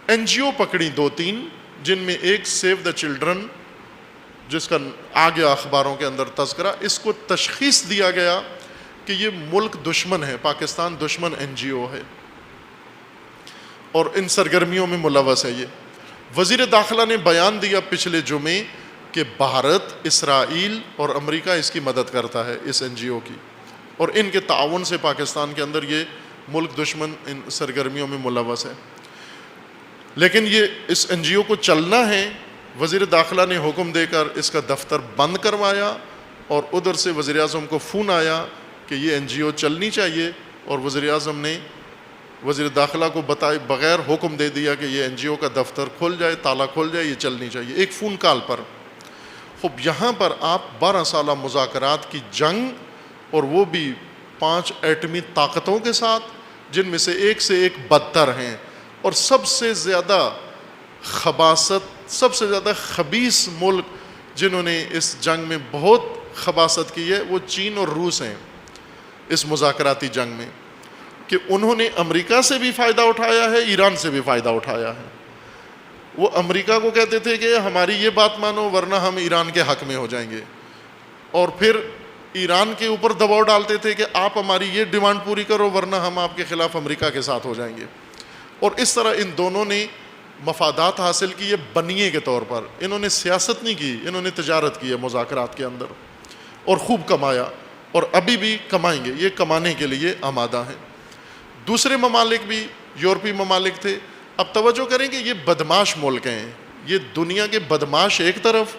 این جی او پکڑی 2-3, جن میں ایک سیو دا چلڈرن جس کا آ گیا اخباروں کے اندر تذکرہ. اس کو تشخیص دیا گیا کہ یہ ملک دشمن ہے, پاکستان دشمن این جی او ہے اور ان سرگرمیوں میں ملوث ہے. یہ وزیر داخلہ نے بیان دیا پچھلے جمعے کہ بھارت, اسرائیل اور امریکہ اس کی مدد کرتا ہے, اس این جی او کی, اور ان کے تعاون سے پاکستان کے اندر یہ ملک دشمن ان سرگرمیوں میں ملوث ہے. لیکن یہ اس این جی او کو چلنا ہے. وزیر داخلہ نے حکم دے کر اس کا دفتر بند کروایا, اور ادھر سے وزیر اعظم کو فون آیا کہ یہ این جی او چلنی چاہیے, اور وزیر اعظم نے وزیر داخلہ کو بتائے بغیر حکم دے دیا کہ یہ این جی او کا دفتر کھل جائے, تالا کھل جائے, یہ چلنی چاہیے, ایک فون کال پر. خوب یہاں پر آپ 12 سالہ مذاکرات کی جنگ, اور وہ بھی 5 ایٹمی طاقتوں کے ساتھ, جن میں سے ایک بدتر ہیں, اور سب سے زیادہ خباثت, سب سے زیادہ خبیث ملک جنہوں نے اس جنگ میں بہت خباثت کی ہے وہ چین اور روس ہیں. اس مذاکراتی جنگ میں کہ انہوں نے امریکہ سے بھی فائدہ اٹھایا ہے, ایران سے بھی فائدہ اٹھایا ہے. وہ امریکہ کو کہتے تھے کہ ہماری یہ بات مانو ورنہ ہم ایران کے حق میں ہو جائیں گے, اور پھر ایران کے اوپر دباؤ ڈالتے تھے کہ آپ ہماری یہ ڈیمانڈ پوری کرو ورنہ ہم آپ کے خلاف امریکہ کے ساتھ ہو جائیں گے. اور اس طرح ان دونوں نے مفادات حاصل کیے بنیے کے طور پر. انہوں نے سیاست نہیں کی, انہوں نے تجارت کی ہے مذاکرات کے اندر, اور خوب کمایا, اور ابھی بھی کمائیں گے. یہ کمانے کے لیے آمادہ ہیں. دوسرے ممالک بھی یورپی ممالک تھے. اب توجہ کریں کہ یہ بدماش ملک ہیں, یہ دنیا کے بدماش ایک طرف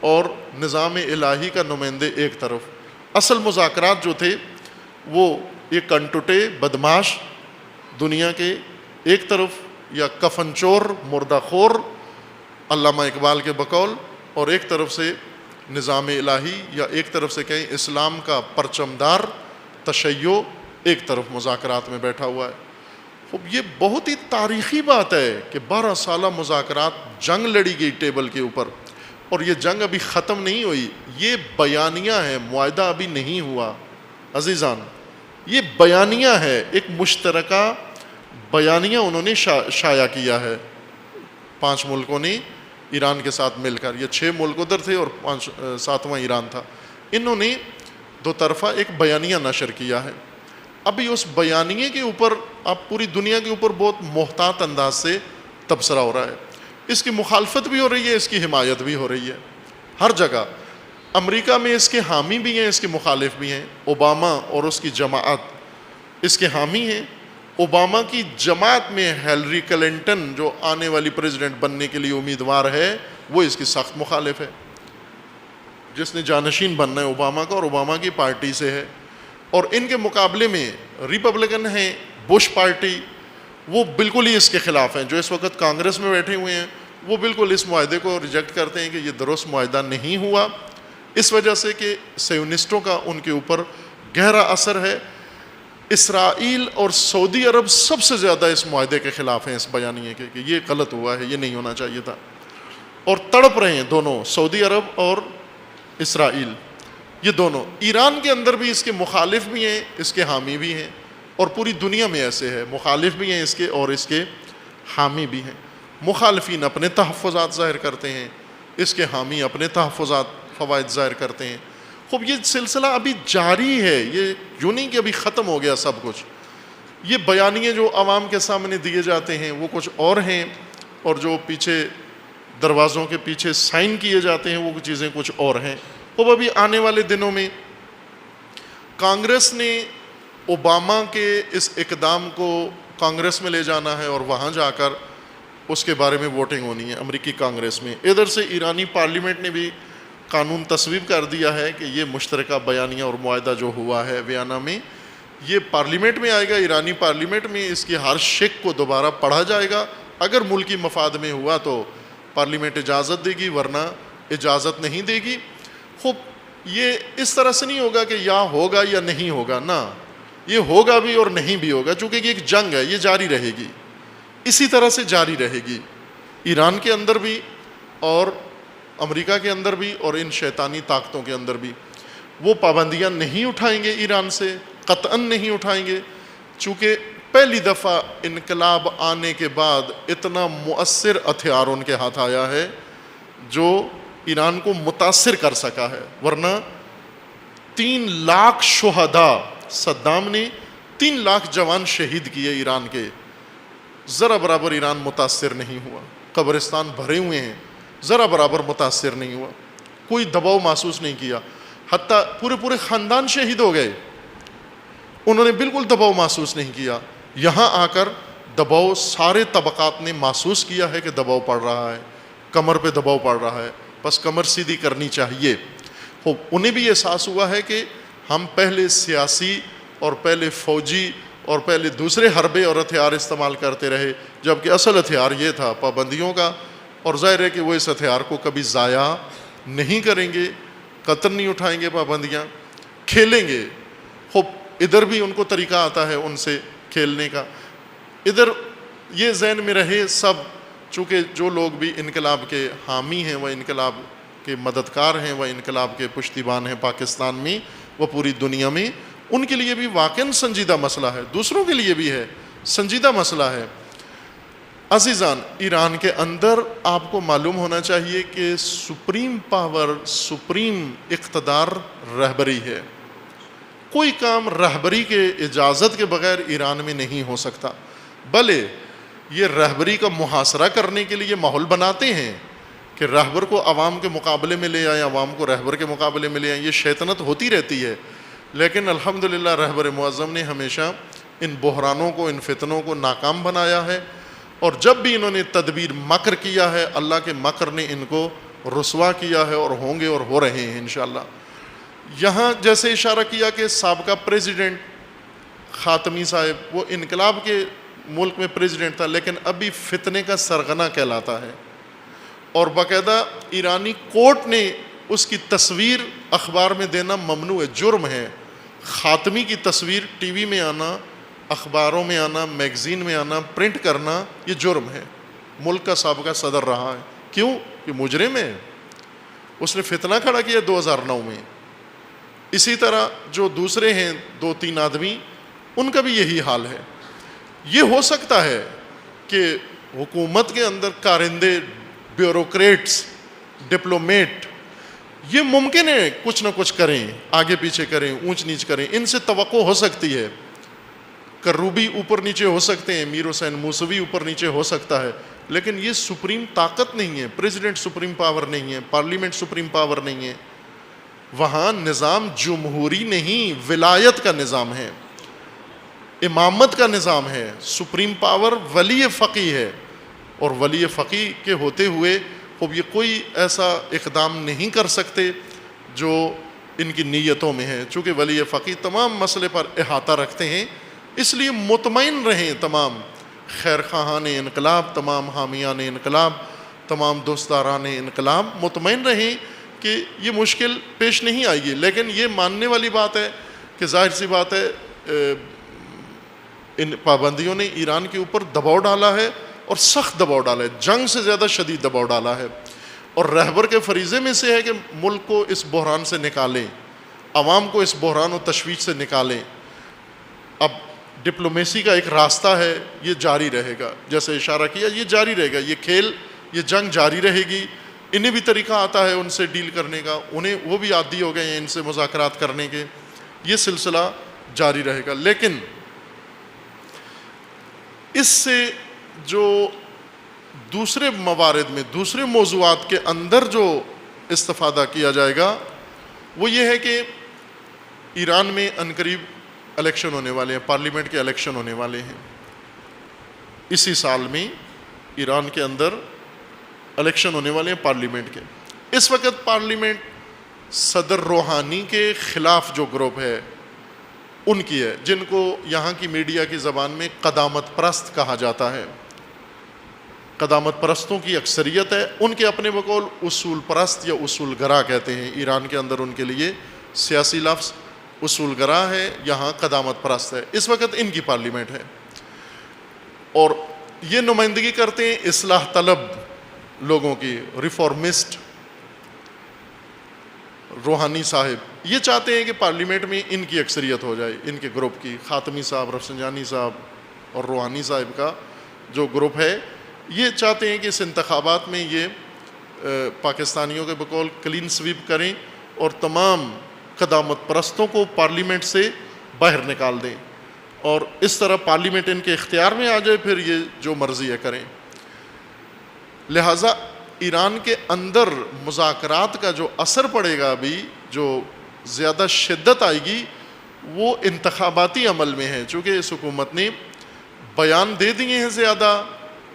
اور نظام الہی کا نمائندے ایک طرف. اصل مذاکرات جو تھے وہ یہ کنٹوٹے بدماش دنیا کے ایک طرف, یا کفن چور مردہ خور علامہ اقبال کے بقول, اور ایک طرف سے نظام الہی, یا ایک طرف سے کہیں اسلام کا پرچمدار تشیع ایک طرف مذاکرات میں بیٹھا ہوا ہے. یہ بہت ہی تاریخی بات ہے کہ 12 سالہ مذاکرات جنگ لڑی گئی ٹیبل کے اوپر, اور یہ جنگ ابھی ختم نہیں ہوئی. یہ بیانیہ ہے, معاہدہ ابھی نہیں ہوا عزیزان. یہ بیانیہ ہے, ایک مشترکہ بیانیہ انہوں نے شائع کیا ہے 5 ملکوں نے ایران کے ساتھ مل کر. یہ 6 ملک ادھر تھے اور 7واں ایران تھا. انہوں نے دو طرفہ ایک بیانیہ نشر کیا ہے. ابھی اس بیانیے کے اوپر اب پوری دنیا کے اوپر بہت محتاط انداز سے تبصرہ ہو رہا ہے. اس کی مخالفت بھی ہو رہی ہے, اس کی حمایت بھی ہو رہی ہے ہر جگہ. امریکہ میں اس کے حامی بھی ہیں, اس کے مخالف بھی ہیں. اوباما اور اس کی جماعت اس کے حامی ہیں. اوباما کی جماعت میں ہیلری کلنٹن جو آنے والی پریزیڈنٹ بننے کے لیے امیدوار ہے, وہ اس کی سخت مخالف ہے. جس نے جانشین بننا ہے اوباما کا اور اوباما کی پارٹی سے ہے. اور ان کے مقابلے میں ریپبلکن ہیں, بش پارٹی, وہ بالکل ہی اس کے خلاف ہیں. جو اس وقت کانگریس میں بیٹھے ہوئے ہیں وہ بالکل اس معاہدے کو ریجیکٹ کرتے ہیں کہ یہ درست معاہدہ نہیں ہوا, اس وجہ سے کہ سیونسٹوں کا ان کے اوپر گہرا اثر ہے. اسرائیل اور سعودی عرب سب سے زیادہ اس معاہدے کے خلاف ہیں, اس بیانیے کے, کہ یہ غلط ہوا ہے, یہ نہیں ہونا چاہیے تھا. اور تڑپ رہے ہیں دونوں, سعودی عرب اور اسرائیل, یہ دونوں. ایران کے اندر بھی اس کے مخالف بھی ہیں, اس کے حامی بھی ہیں, اور پوری دنیا میں ایسے ہے, مخالف بھی ہیں اس کے اور اس کے حامی بھی ہیں. مخالفین اپنے تحفظات ظاہر کرتے ہیں, اس کے حامی اپنے تحفظات فوائد ظاہر کرتے ہیں. خوب یہ سلسلہ ابھی جاری ہے, یہ یوں نہیں کہ ابھی ختم ہو گیا سب کچھ. یہ بیانیے جو عوام کے سامنے دیے جاتے ہیں وہ کچھ اور ہیں, اور جو پیچھے دروازوں کے پیچھے سائن کیے جاتے ہیں وہ چیزیں کچھ اور ہیں. خوب ابھی آنے والے دنوں میں کانگریس نے اوباما کے اس اقدام کو کانگریس میں لے جانا ہے اور وہاں جا کر اس کے بارے میں ووٹنگ ہونی ہے امریکی کانگریس میں. ادھر سے ایرانی پارلیمنٹ نے بھی قانون تصویب کر دیا ہے کہ یہ مشترکہ بیانیہ اور معاہدہ جو ہوا ہے ویانا میں, یہ پارلیمنٹ میں آئے گا, ایرانی پارلیمنٹ میں اس کی ہر شق کو دوبارہ پڑھا جائے گا. اگر ملکی مفاد میں ہوا تو پارلیمنٹ اجازت دے گی, ورنہ اجازت نہیں دے گی. خوب یہ اس طرح سے نہیں ہوگا کہ یا ہوگا یا نہیں ہوگا, نہ, یہ ہوگا بھی اور نہیں بھی ہوگا, چونکہ یہ ایک جنگ ہے, یہ جاری رہے گی, اسی طرح سے جاری رہے گی. ایران کے اندر بھی اور امریکہ کے اندر بھی اور ان شیطانی طاقتوں کے اندر بھی. وہ پابندیاں نہیں اٹھائیں گے ایران سے, قطعاً نہیں اٹھائیں گے, چونکہ پہلی دفعہ انقلاب آنے کے بعد اتنا مؤثر ہتھیار ان کے ہاتھ آیا ہے جو ایران کو متاثر کر سکا ہے. ورنہ 3 لاکھ شہداء, صدام نے 3 لاکھ جوان شہید کیے ایران کے, ذرا برابر ایران متاثر نہیں ہوا. قبرستان بھرے ہوئے ہیں, ذرا برابر متاثر نہیں ہوا, کوئی دباؤ محسوس نہیں کیا. حتیٰ پورے خاندان شہید ہو گئے, انہوں نے بالکل دباؤ محسوس نہیں کیا. یہاں آ کر دباؤ سارے طبقات نے محسوس کیا ہے کہ دباؤ پڑ رہا ہے, کمر پہ دباؤ پڑ رہا ہے, بس کمر سیدھی کرنی چاہیے. انہیں بھی احساس ہوا ہے کہ ہم پہلے سیاسی اور پہلے فوجی اور پہلے دوسرے حربے اور ہتھیار استعمال کرتے رہے, جبکہ اصل ہتھیار یہ تھا پابندیوں کا. اور ظاہر ہے کہ وہ اس ہتھیار کو کبھی ضائع نہیں کریں گے, قطر نہیں اٹھائیں گے پابندیاں, کھیلیں گے. خوب ادھر بھی ان کو طریقہ آتا ہے ان سے کھیلنے کا. ادھر یہ ذہن میں رہے سب, چونکہ جو لوگ بھی انقلاب کے حامی ہیں, وہ انقلاب کے مددگار ہیں, وہ انقلاب کے پشتیبان ہیں پاکستان میں, وہ پوری دنیا میں, ان کے لیے بھی واقعاً سنجیدہ مسئلہ ہے, دوسروں کے لیے بھی ہے, سنجیدہ مسئلہ ہے. عزیزان, ایران کے اندر آپ کو معلوم ہونا چاہیے کہ سپریم پاور, سپریم اقتدار رہبری ہے. کوئی کام رہبری کے اجازت کے بغیر ایران میں نہیں ہو سکتا. بھلے یہ رہبری کا محاصرہ کرنے کے لیے ماحول بناتے ہیں کہ رہبر کو عوام کے مقابلے میں لے آئیں, عوام کو رہبر کے مقابلے میں لے آئیں, یہ شیطنت ہوتی رہتی ہے. لیکن الحمدللہ رہبر معظم نے ہمیشہ ان بحرانوں کو, ان فتنوں کو ناکام بنایا ہے. اور جب بھی انہوں نے تدبیر مکر کیا ہے, اللہ کے مکر نے ان کو رسوا کیا ہے, اور ہوں گے اور ہو رہے ہیں انشاءاللہ. یہاں جیسے اشارہ کیا کہ سابقہ پریزیڈنٹ خاتمی صاحب, وہ انقلاب کے ملک میں پریزیڈنٹ تھا, لیکن ابھی فتنے کا سرغنہ کہلاتا ہے, اور باقاعدہ ایرانی کورٹ نے اس کی تصویر اخبار میں دینا ممنوع ہے, جرم ہے. خاتمی کی تصویر ٹی وی میں آنا, اخباروں میں آنا, میگزین میں آنا, پرنٹ کرنا, یہ جرم ہے. ملک کا سابقہ صدر رہا ہے. کیوں؟ کہ مجرم ہے, اس نے فتنہ کھڑا کیا 2009 میں. اسی طرح جو دوسرے ہیں 2-3 آدمی, ان کا بھی یہی حال ہے. یہ ہو سکتا ہے کہ حکومت کے اندر کارندے, بیوروکریٹس, ڈپلومیٹ, یہ ممکن ہے کچھ نہ کچھ کریں، آگے پیچھے کریں، اونچ نیچ کریں، ان سے توقع ہو سکتی ہے، کروبی اوپر نیچے ہو سکتے ہیں، میر حسین موسوی اوپر نیچے ہو سکتا ہے، لیکن یہ سپریم طاقت نہیں ہے، پریزیڈنٹ سپریم پاور نہیں ہے، پارلیمنٹ سپریم پاور نہیں ہے، وہاں نظام جمہوری نہیں، ولایت کا نظام ہے، امامت کا نظام ہے، سپریم پاور ولی فقیہ ہے، اور ولی فقیہ کے ہوتے ہوئے اب یہ کوئی ایسا اقدام نہیں کر سکتے جو ان کی نیتوں میں ہے، چونکہ ولی فقیہ تمام مسئلے پر احاطہ رکھتے ہیں، اس لیے مطمئن رہیں تمام خیر خواہان انقلاب، تمام حامیان انقلاب، تمام دوستداران انقلاب مطمئن رہیں کہ یہ مشکل پیش نہیں آئے گی، لیکن یہ ماننے والی بات ہے کہ ظاہر سی بات ہے ان پابندیوں نے ایران کے اوپر دباؤ ڈالا ہے، اور سخت دباؤ ڈالا ہے، جنگ سے زیادہ شدید دباؤ ڈالا ہے، اور رہبر کے فریضے میں سے ہے کہ ملک کو اس بحران سے نکالیں، عوام کو اس بحران و تشویش سے نکالیں۔ اب ڈپلومیسی کا ایک راستہ ہے، یہ جاری رہے گا، جیسے اشارہ کیا یہ جاری رہے گا، یہ کھیل، یہ جنگ جاری رہے گی، انہیں بھی طریقہ آتا ہے ان سے ڈیل کرنے کا، انہیں وہ بھی عادی ہو گئے ہیں ان سے مذاکرات کرنے کے، یہ سلسلہ جاری رہے گا، لیکن اس سے جو دوسرے موارد میں، دوسرے موضوعات کے اندر جو استفادہ کیا جائے گا وہ یہ ہے کہ ایران میں عنقریب الیکشن ہونے والے ہیں، پارلیمنٹ کے الیکشن ہونے والے ہیں، اسی سال میں ایران کے اندر الیکشن ہونے والے ہیں پارلیمنٹ کے۔ اس وقت پارلیمنٹ صدر روحانی کے خلاف جو گروپ ہے ان کی ہے، جن کو یہاں کی میڈیا کی زبان میں قدامت پرست کہا جاتا ہے، قدامت پرستوں کی اکثریت ہے، ان کے اپنے بقول اصول پرست یا اصول گرا کہتے ہیں، ایران کے اندر ان کے لیے سیاسی لفظ اصول گرا ہے، یہاں قدامت پرست ہے، اس وقت ان کی پارلیمنٹ ہے، اور یہ نمائندگی کرتے ہیں اصلاح طلب لوگوں کی، ریفارمسٹ۔ روحانی صاحب یہ چاہتے ہیں کہ پارلیمنٹ میں ان کی اکثریت ہو جائے، ان کے گروپ کی، خاتمی صاحب، رفسنجانی صاحب اور روحانی صاحب کا جو گروپ ہے، یہ چاہتے ہیں کہ اس انتخابات میں یہ پاکستانیوں کے بقول کلین سویپ کریں اور تمام قدامت پرستوں کو پارلیمنٹ سے باہر نکال دیں، اور اس طرح پارلیمنٹ ان کے اختیار میں آ جائے، پھر یہ جو مرضی ہے کریں۔ لہٰذا ایران کے اندر مذاکرات کا جو اثر پڑے گا، ابھی جو زیادہ شدت آئے گی وہ انتخاباتی عمل میں ہے، چونکہ اس حکومت نے بیان دے دیے ہیں زیادہ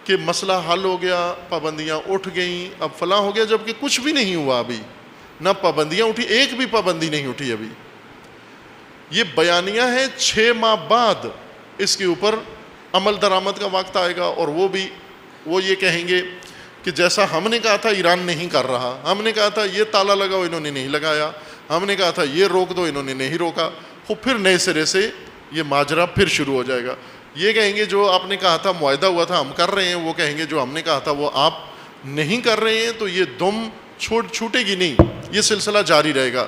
کہ مسئلہ حل ہو گیا، پابندیاں اٹھ گئیں، اب فلاں ہو گیا، جبکہ کچھ بھی نہیں ہوا، ابھی نہ پابندیاں اٹھی، ایک بھی پابندی نہیں اٹھی ابھی۔ یہ بیانیہ ہے، 6 ماہ بعد اس کے اوپر عمل درآمد کا وقت آئے گا، اور وہ یہ کہیں گے کہ جیسا ہم نے کہا تھا ایران نہیں کر رہا، ہم نے کہا تھا یہ تالا لگاؤ، انہوں نے نہیں لگایا، ہم نے کہا تھا یہ روک دو، انہوں نے نہیں روکا، پھر نئے سرے سے یہ ماجرا پھر شروع ہو جائے گا۔ یہ کہیں گے جو آپ نے کہا تھا معاہدہ ہوا تھا ہم کر رہے ہیں، وہ کہیں گے جو ہم نے کہا تھا وہ آپ نہیں کر رہے ہیں، تو یہ دم چھوٹے گی نہیں، یہ سلسلہ جاری رہے گا۔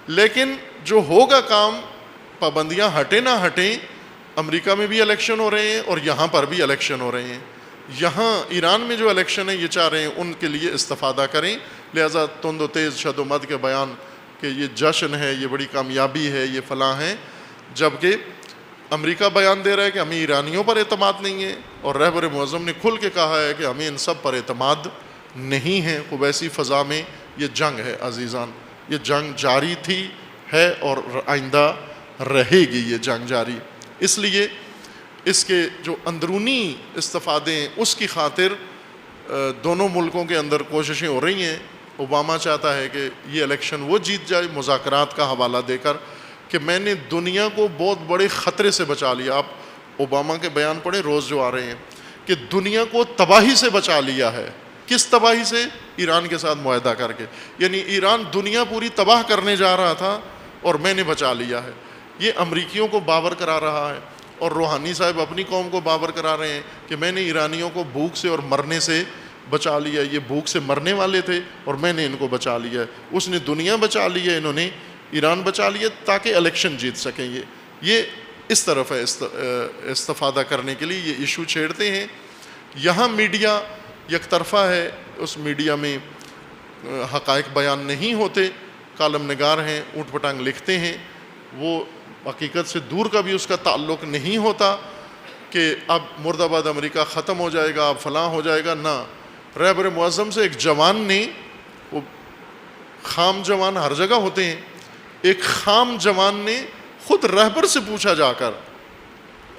لیکن جو ہوگا کام، پابندیاں ہٹیں نہ ہٹیں، امریکہ میں بھی الیکشن ہو رہے ہیں اور یہاں پر بھی الیکشن ہو رہے ہیں، یہاں ایران میں جو الیکشن ہے یہ چاہ رہے ہیں ان کے لیے استفادہ کریں، لہٰذا تند و تیز شد و مد کے بیان کہ یہ جشن ہے، یہ بڑی کامیابی ہے، یہ فلاں ہے، جبکہ امریکہ بیان دے رہا ہے کہ ہمیں ایرانیوں پر اعتماد نہیں ہے، اور رہبر معظم نے کھل کے کہا ہے کہ ہمیں ان سب پر اعتماد نہیں ہے۔ خوب ایسی فضا میں یہ جنگ ہے عزیزان، یہ جنگ جاری تھی، ہے اور آئندہ رہے گی یہ جنگ جاری، اس لیے اس کے جو اندرونی استفادے ہیں اس کی خاطر دونوں ملکوں کے اندر کوششیں ہو رہی ہیں۔ اوباما چاہتا ہے کہ یہ الیکشن وہ جیت جائے، مذاکرات کا حوالہ دے کر کہ میں نے دنیا کو بہت بڑے خطرے سے بچا لیا۔ آپ اوباما کے بیان پڑھیں روز جو آ رہے ہیں کہ دنیا کو تباہی سے بچا لیا ہے۔ کس تباہی سے؟ ایران کے ساتھ معاہدہ کر کے، یعنی ایران دنیا پوری تباہ کرنے جا رہا تھا اور میں نے بچا لیا ہے۔ یہ امریکیوں کو باور کرا رہا ہے، اور روحانی صاحب اپنی قوم کو باور کرا رہے ہیں کہ میں نے ایرانیوں کو بھوک سے اور مرنے سے بچا لیا، یہ بھوک سے مرنے والے تھے اور میں نے ان کو بچا لیا ہے۔ اس نے دنیا بچا لی ہے، انہوں نے ایران بچا لیا تاکہ الیکشن جیت سکیں۔ یہ اس طرف ہے استفادہ کرنے کے لیے یہ ایشو چھیڑتے ہیں۔ یہاں میڈیا یک طرفہ ہے، اس میڈیا میں حقائق بیان نہیں ہوتے، کالم نگار ہیں، اونٹ پٹانگ لکھتے ہیں، وہ حقیقت سے دور کا بھی اس کا تعلق نہیں ہوتا کہ اب مرد آباد امریکہ ختم ہو جائے گا، اب فلاں ہو جائے گا، نہ. رہبر معظم سے ایک جوان نے، وہ خام جوان ہر جگہ ہوتے ہیں، ایک خام جوان نے خود رہبر سے پوچھا جا کر،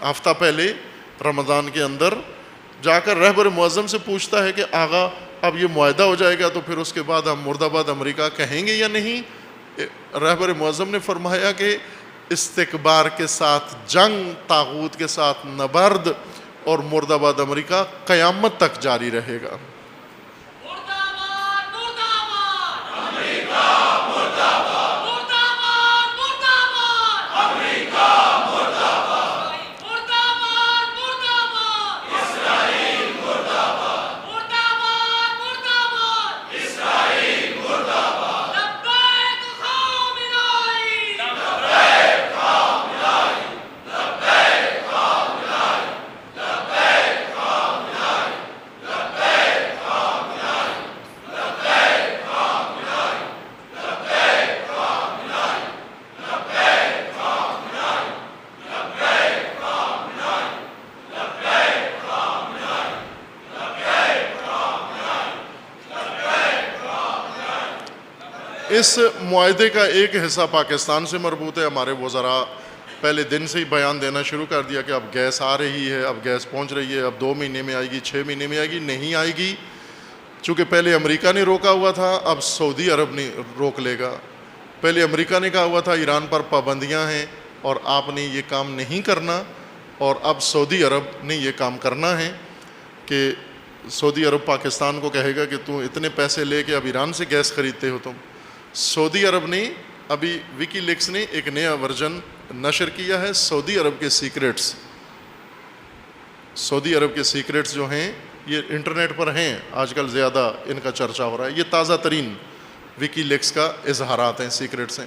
ہفتہ پہلے رمضان کے اندر جا کر رہبر معظم سے پوچھتا ہے کہ آغا اب یہ معاہدہ ہو جائے گا تو پھر اس کے بعد ہم مرد آباد امریکہ کہیں گے یا نہیں؟ رہبر معظم نے فرمایا کہ استکبار کے ساتھ جنگ، طاغوت کے ساتھ نبرد، اور مرد آباد امریکہ قیامت تک جاری رہے گا. اس معاہدے کا ایک حصہ پاکستان سے مربوط ہے. ہمارے وزراء پہلے دن سے ہی بیان دینا شروع کر دیا کہ اب گیس آ رہی ہے، اب گیس پہنچ رہی ہے، اب 2 مہینے میں آئے گی، 6 مہینے میں آئے گی. نہیں آئے گی، چونکہ پہلے امریکہ نے روکا ہوا تھا، اب سعودی عرب نے روک لے گا. پہلے امریکہ نے کہا ہوا تھا ایران پر پابندیاں ہیں اور آپ نے یہ کام نہیں کرنا، اور اب سعودی عرب نے یہ کام کرنا ہے کہ سعودی عرب پاکستان کو کہے گا کہ تم اتنے پیسے لے کے اب ایران سے گیس خریدتے ہو. تم سعودی عرب نے ابھی وکی لیکس نے ایک نیا ورژن نشر کیا ہے، سعودی عرب کے سیکریٹس. سعودی عرب کے سیکریٹس جو ہیں یہ انٹرنیٹ پر ہیں، آج کل زیادہ ان کا چرچا ہو رہا ہے. یہ تازہ ترین وکی لیکس کا اظہارات ہیں، سیکریٹس ہیں،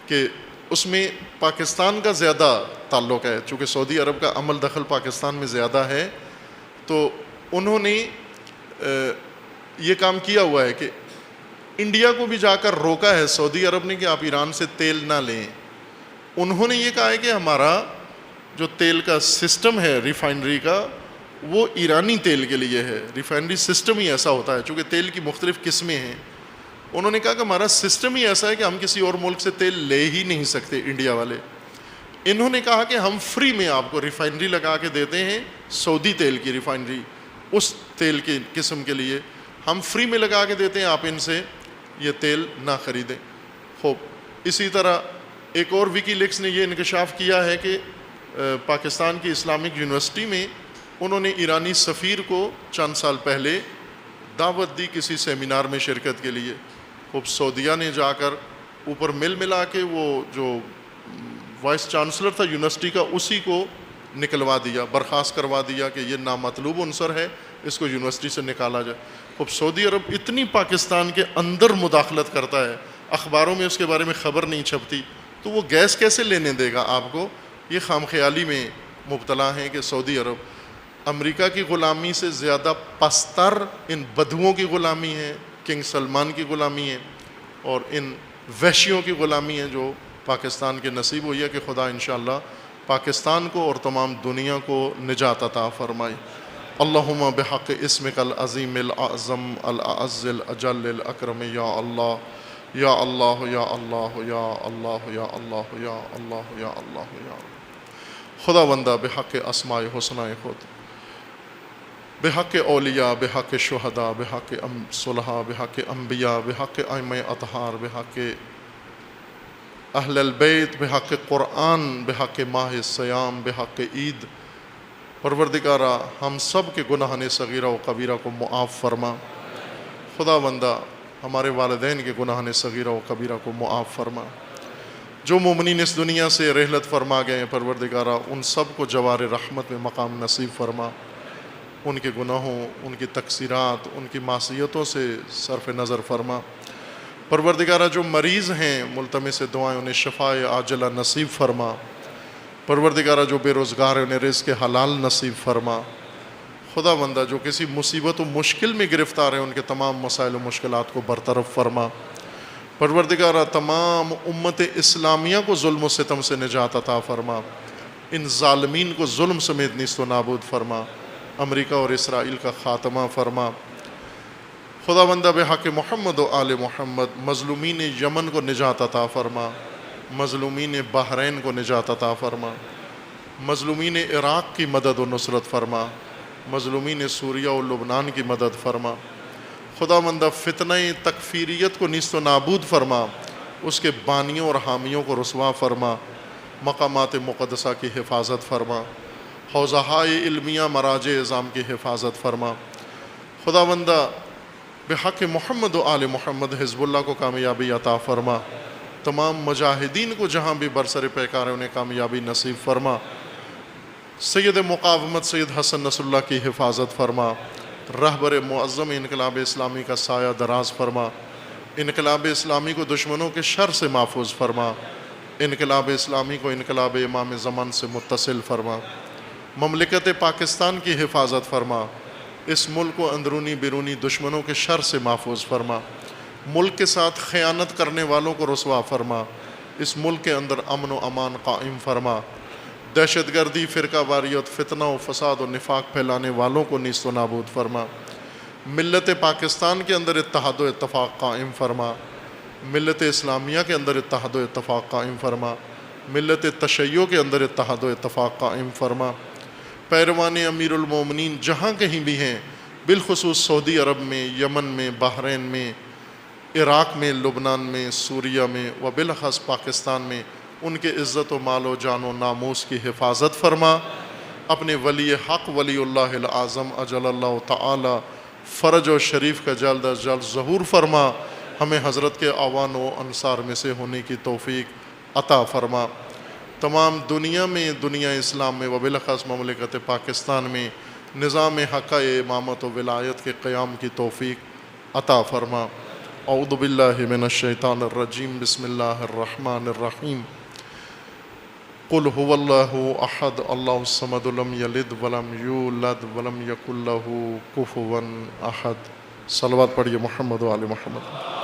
کہ اس میں پاکستان کا زیادہ تعلق ہے. چونکہ سعودی عرب کا عمل دخل پاکستان میں زیادہ ہے، تو انہوں نے یہ کام کیا ہوا ہے کہ انڈیا کو بھی جا کر روکا ہے سعودی عرب نے کہ آپ ایران سے تیل نہ لیں. انہوں نے یہ کہا ہے کہ ہمارا جو تیل کا سسٹم ہے ریفائنری کا، وہ ایرانی تیل کے لیے ہے. ریفائنری سسٹم ہی ایسا ہوتا ہے، چونکہ تیل کی مختلف قسمیں ہیں. انہوں نے کہا کہ ہمارا سسٹم ہی ایسا ہے کہ ہم کسی اور ملک سے تیل لے ہی نہیں سکتے انڈیا والے. انہوں نے کہا کہ ہم فری میں آپ کو ریفائنری لگا کے دیتے ہیں، سعودی تیل کی ریفائنری، اس تیل کی قسم کے لیے ہم فری میں لگا کے دیتے ہیں، آپ ان سے یہ تیل نہ خریدیں. خوب، اسی طرح ایک اور وکی لیکس نے یہ انکشاف کیا ہے کہ پاکستان کی اسلامک یونیورسٹی میں انہوں نے ایرانی سفیر کو چند سال پہلے دعوت دی کسی سیمینار میں شرکت کے لیے. خوب، سعودیہ نے جا کر اوپر مل ملا کے وہ جو وائس چانسلر تھا یونیورسٹی کا، اسی کو نکلوا دیا، برخاست کروا دیا کہ یہ نامطلوب عنصر ہے، اس کو یونیورسٹی سے نکالا جائے. اب سعودی عرب اتنی پاکستان کے اندر مداخلت کرتا ہے، اخباروں میں اس کے بارے میں خبر نہیں چھپتی، تو وہ گیس کیسے لینے دے گا آپ کو؟ یہ خام خیالی میں مبتلا ہیں کہ سعودی عرب امریکہ کی غلامی سے زیادہ پستر ان بدوؤں کی غلامی ہے، کنگ سلمان کی غلامی ہے، اور ان وحشیوں کی غلامی ہے جو پاکستان کے نصیب ہوئی ہے. کہ خدا انشاءاللہ پاکستان کو اور تمام دنیا کو نجات عطا فرمائے. اللہم بحق اسمک العظیم الاعظم الاعز الاجل الاکرم، یا اللہ یا اللہ یا اللہ یا اللہ یا اللہ یا اللہ یا اللہ یا اللہ. خدا بندہ بحق اسماء حسنہ خود، بحق اولیاء، بحق شہداء، بحق صلحاء، بحق انبیاء، بحق ائمہ اطہار، بحق اہل البیت، بحق قرآن، بحق ماہ سیام، بحق عید، پروردگارہ ہم سب کے گناہان صغیرہ و کبیرہ کو معاف فرما. خدا بندہ ہمارے والدین کے گناہان صغیرہ و کبیرہ کو معاف فرما. جو مومنین اس دنیا سے رحلت فرما گئے ہیں پروردگارہ ان سب کو جوار رحمت میں مقام نصیب فرما. ان کے گناہوں، ان کی تقصیرات، ان کی معصیتوں سے صرف نظر فرما. پروردگارہ جو مریض ہیں ملتمس دعائیں انہیں شفائے عاجلہ نصیب فرما. پروردگارہ جو بے روزگار ہیں انہیں رزق حلال نصیب فرما. خدا بندہ جو کسی مصیبت و مشکل میں گرفتار ہیں ان کے تمام مسائل و مشکلات کو برطرف فرما. پروردگارہ تمام امت اسلامیہ کو ظلم و ستم سے نجات عطا فرما، ان ظالمین کو ظلم سمیت نیست و نابود فرما، امریکہ اور اسرائیل کا خاتمہ فرما۔ خداوندہ بحق محمد و آل محمد مظلومین یمن کو نجات عطا فرما، مظلومین بحرین کو نجات عطا فرما، مظلومین عراق کی مدد و نصرت فرما، مظلومین سوریہ و لبنان کی مدد فرما۔ خداوندہ فتنہ تکفیریت کو نیست و نابود فرما، اس کے بانیوں اور حامیوں کو رسوا فرما، مقامات مقدسہ کی حفاظت فرما، حوزہائے علمیہ مراجع اعظام کی حفاظت فرما۔ خداوندہ بحق محمد و آل محمد حزب اللہ کو کامیابی عطا فرما، تمام مجاہدین کو جہاں بھی برسر پیکار انہیں کامیابی نصیب فرما۔ سید مقاومت سید حسن نصر اللہ کی حفاظت فرما، رہبر معظم انقلاب اسلامی کا سایہ دراز فرما، انقلاب اسلامی کو دشمنوں کے شر سے محفوظ فرما، انقلاب اسلامی کو انقلاب امام زمان سے متصل فرما، مملکت پاکستان کی حفاظت فرما، اس ملک کو اندرونی بیرونی دشمنوں کے شر سے محفوظ فرما، ملک کے ساتھ خیانت کرنے والوں کو رسوا فرما، اس ملک کے اندر امن و امان قائم فرما، دہشت گردی، فرقہ واریت، فتنہ و فساد و نفاق پھیلانے والوں کو نیست و نابود فرما، ملت پاکستان کے اندر اتحاد و اتفاق قائم فرما، ملت اسلامیہ کے اندر اتحاد و اتفاق قائم فرما، ملت تشیع کے اندر اتحاد و اتفاق قائم فرما۔ پیروان امیر المومنین جہاں کہیں بھی ہیں، بالخصوص سعودی عرب میں، یمن میں، بحرین میں، عراق میں، لبنان میں، سوریہ میں و بالاخص پاکستان میں، ان کے عزت و مال و جان و ناموس کی حفاظت فرما۔ اپنے ولی حق ولی اللہ الاعظم اجل اللہ تعالی فرج و شریف کا جلد از جلد ظہور فرما، ہمیں حضرت کے اعوان و انصار میں سے ہونے کی توفیق عطا فرما۔ تمام دنیا میں، دنیا اسلام میں و بالاخص مملکت پاکستان میں نظام حق امامت و ولایت کے قیام کی توفیق عطا فرما۔ اعوذ باللہ من الشیطان الرجیم، بسم اللہ الرحمن الرحیم۔ قل هو اللہ احد اللہ الصمد لم یلد ولم یولد ولم یکن لہ کفوا احد۔ صلوات پڑھیے محمد و آل محمد۔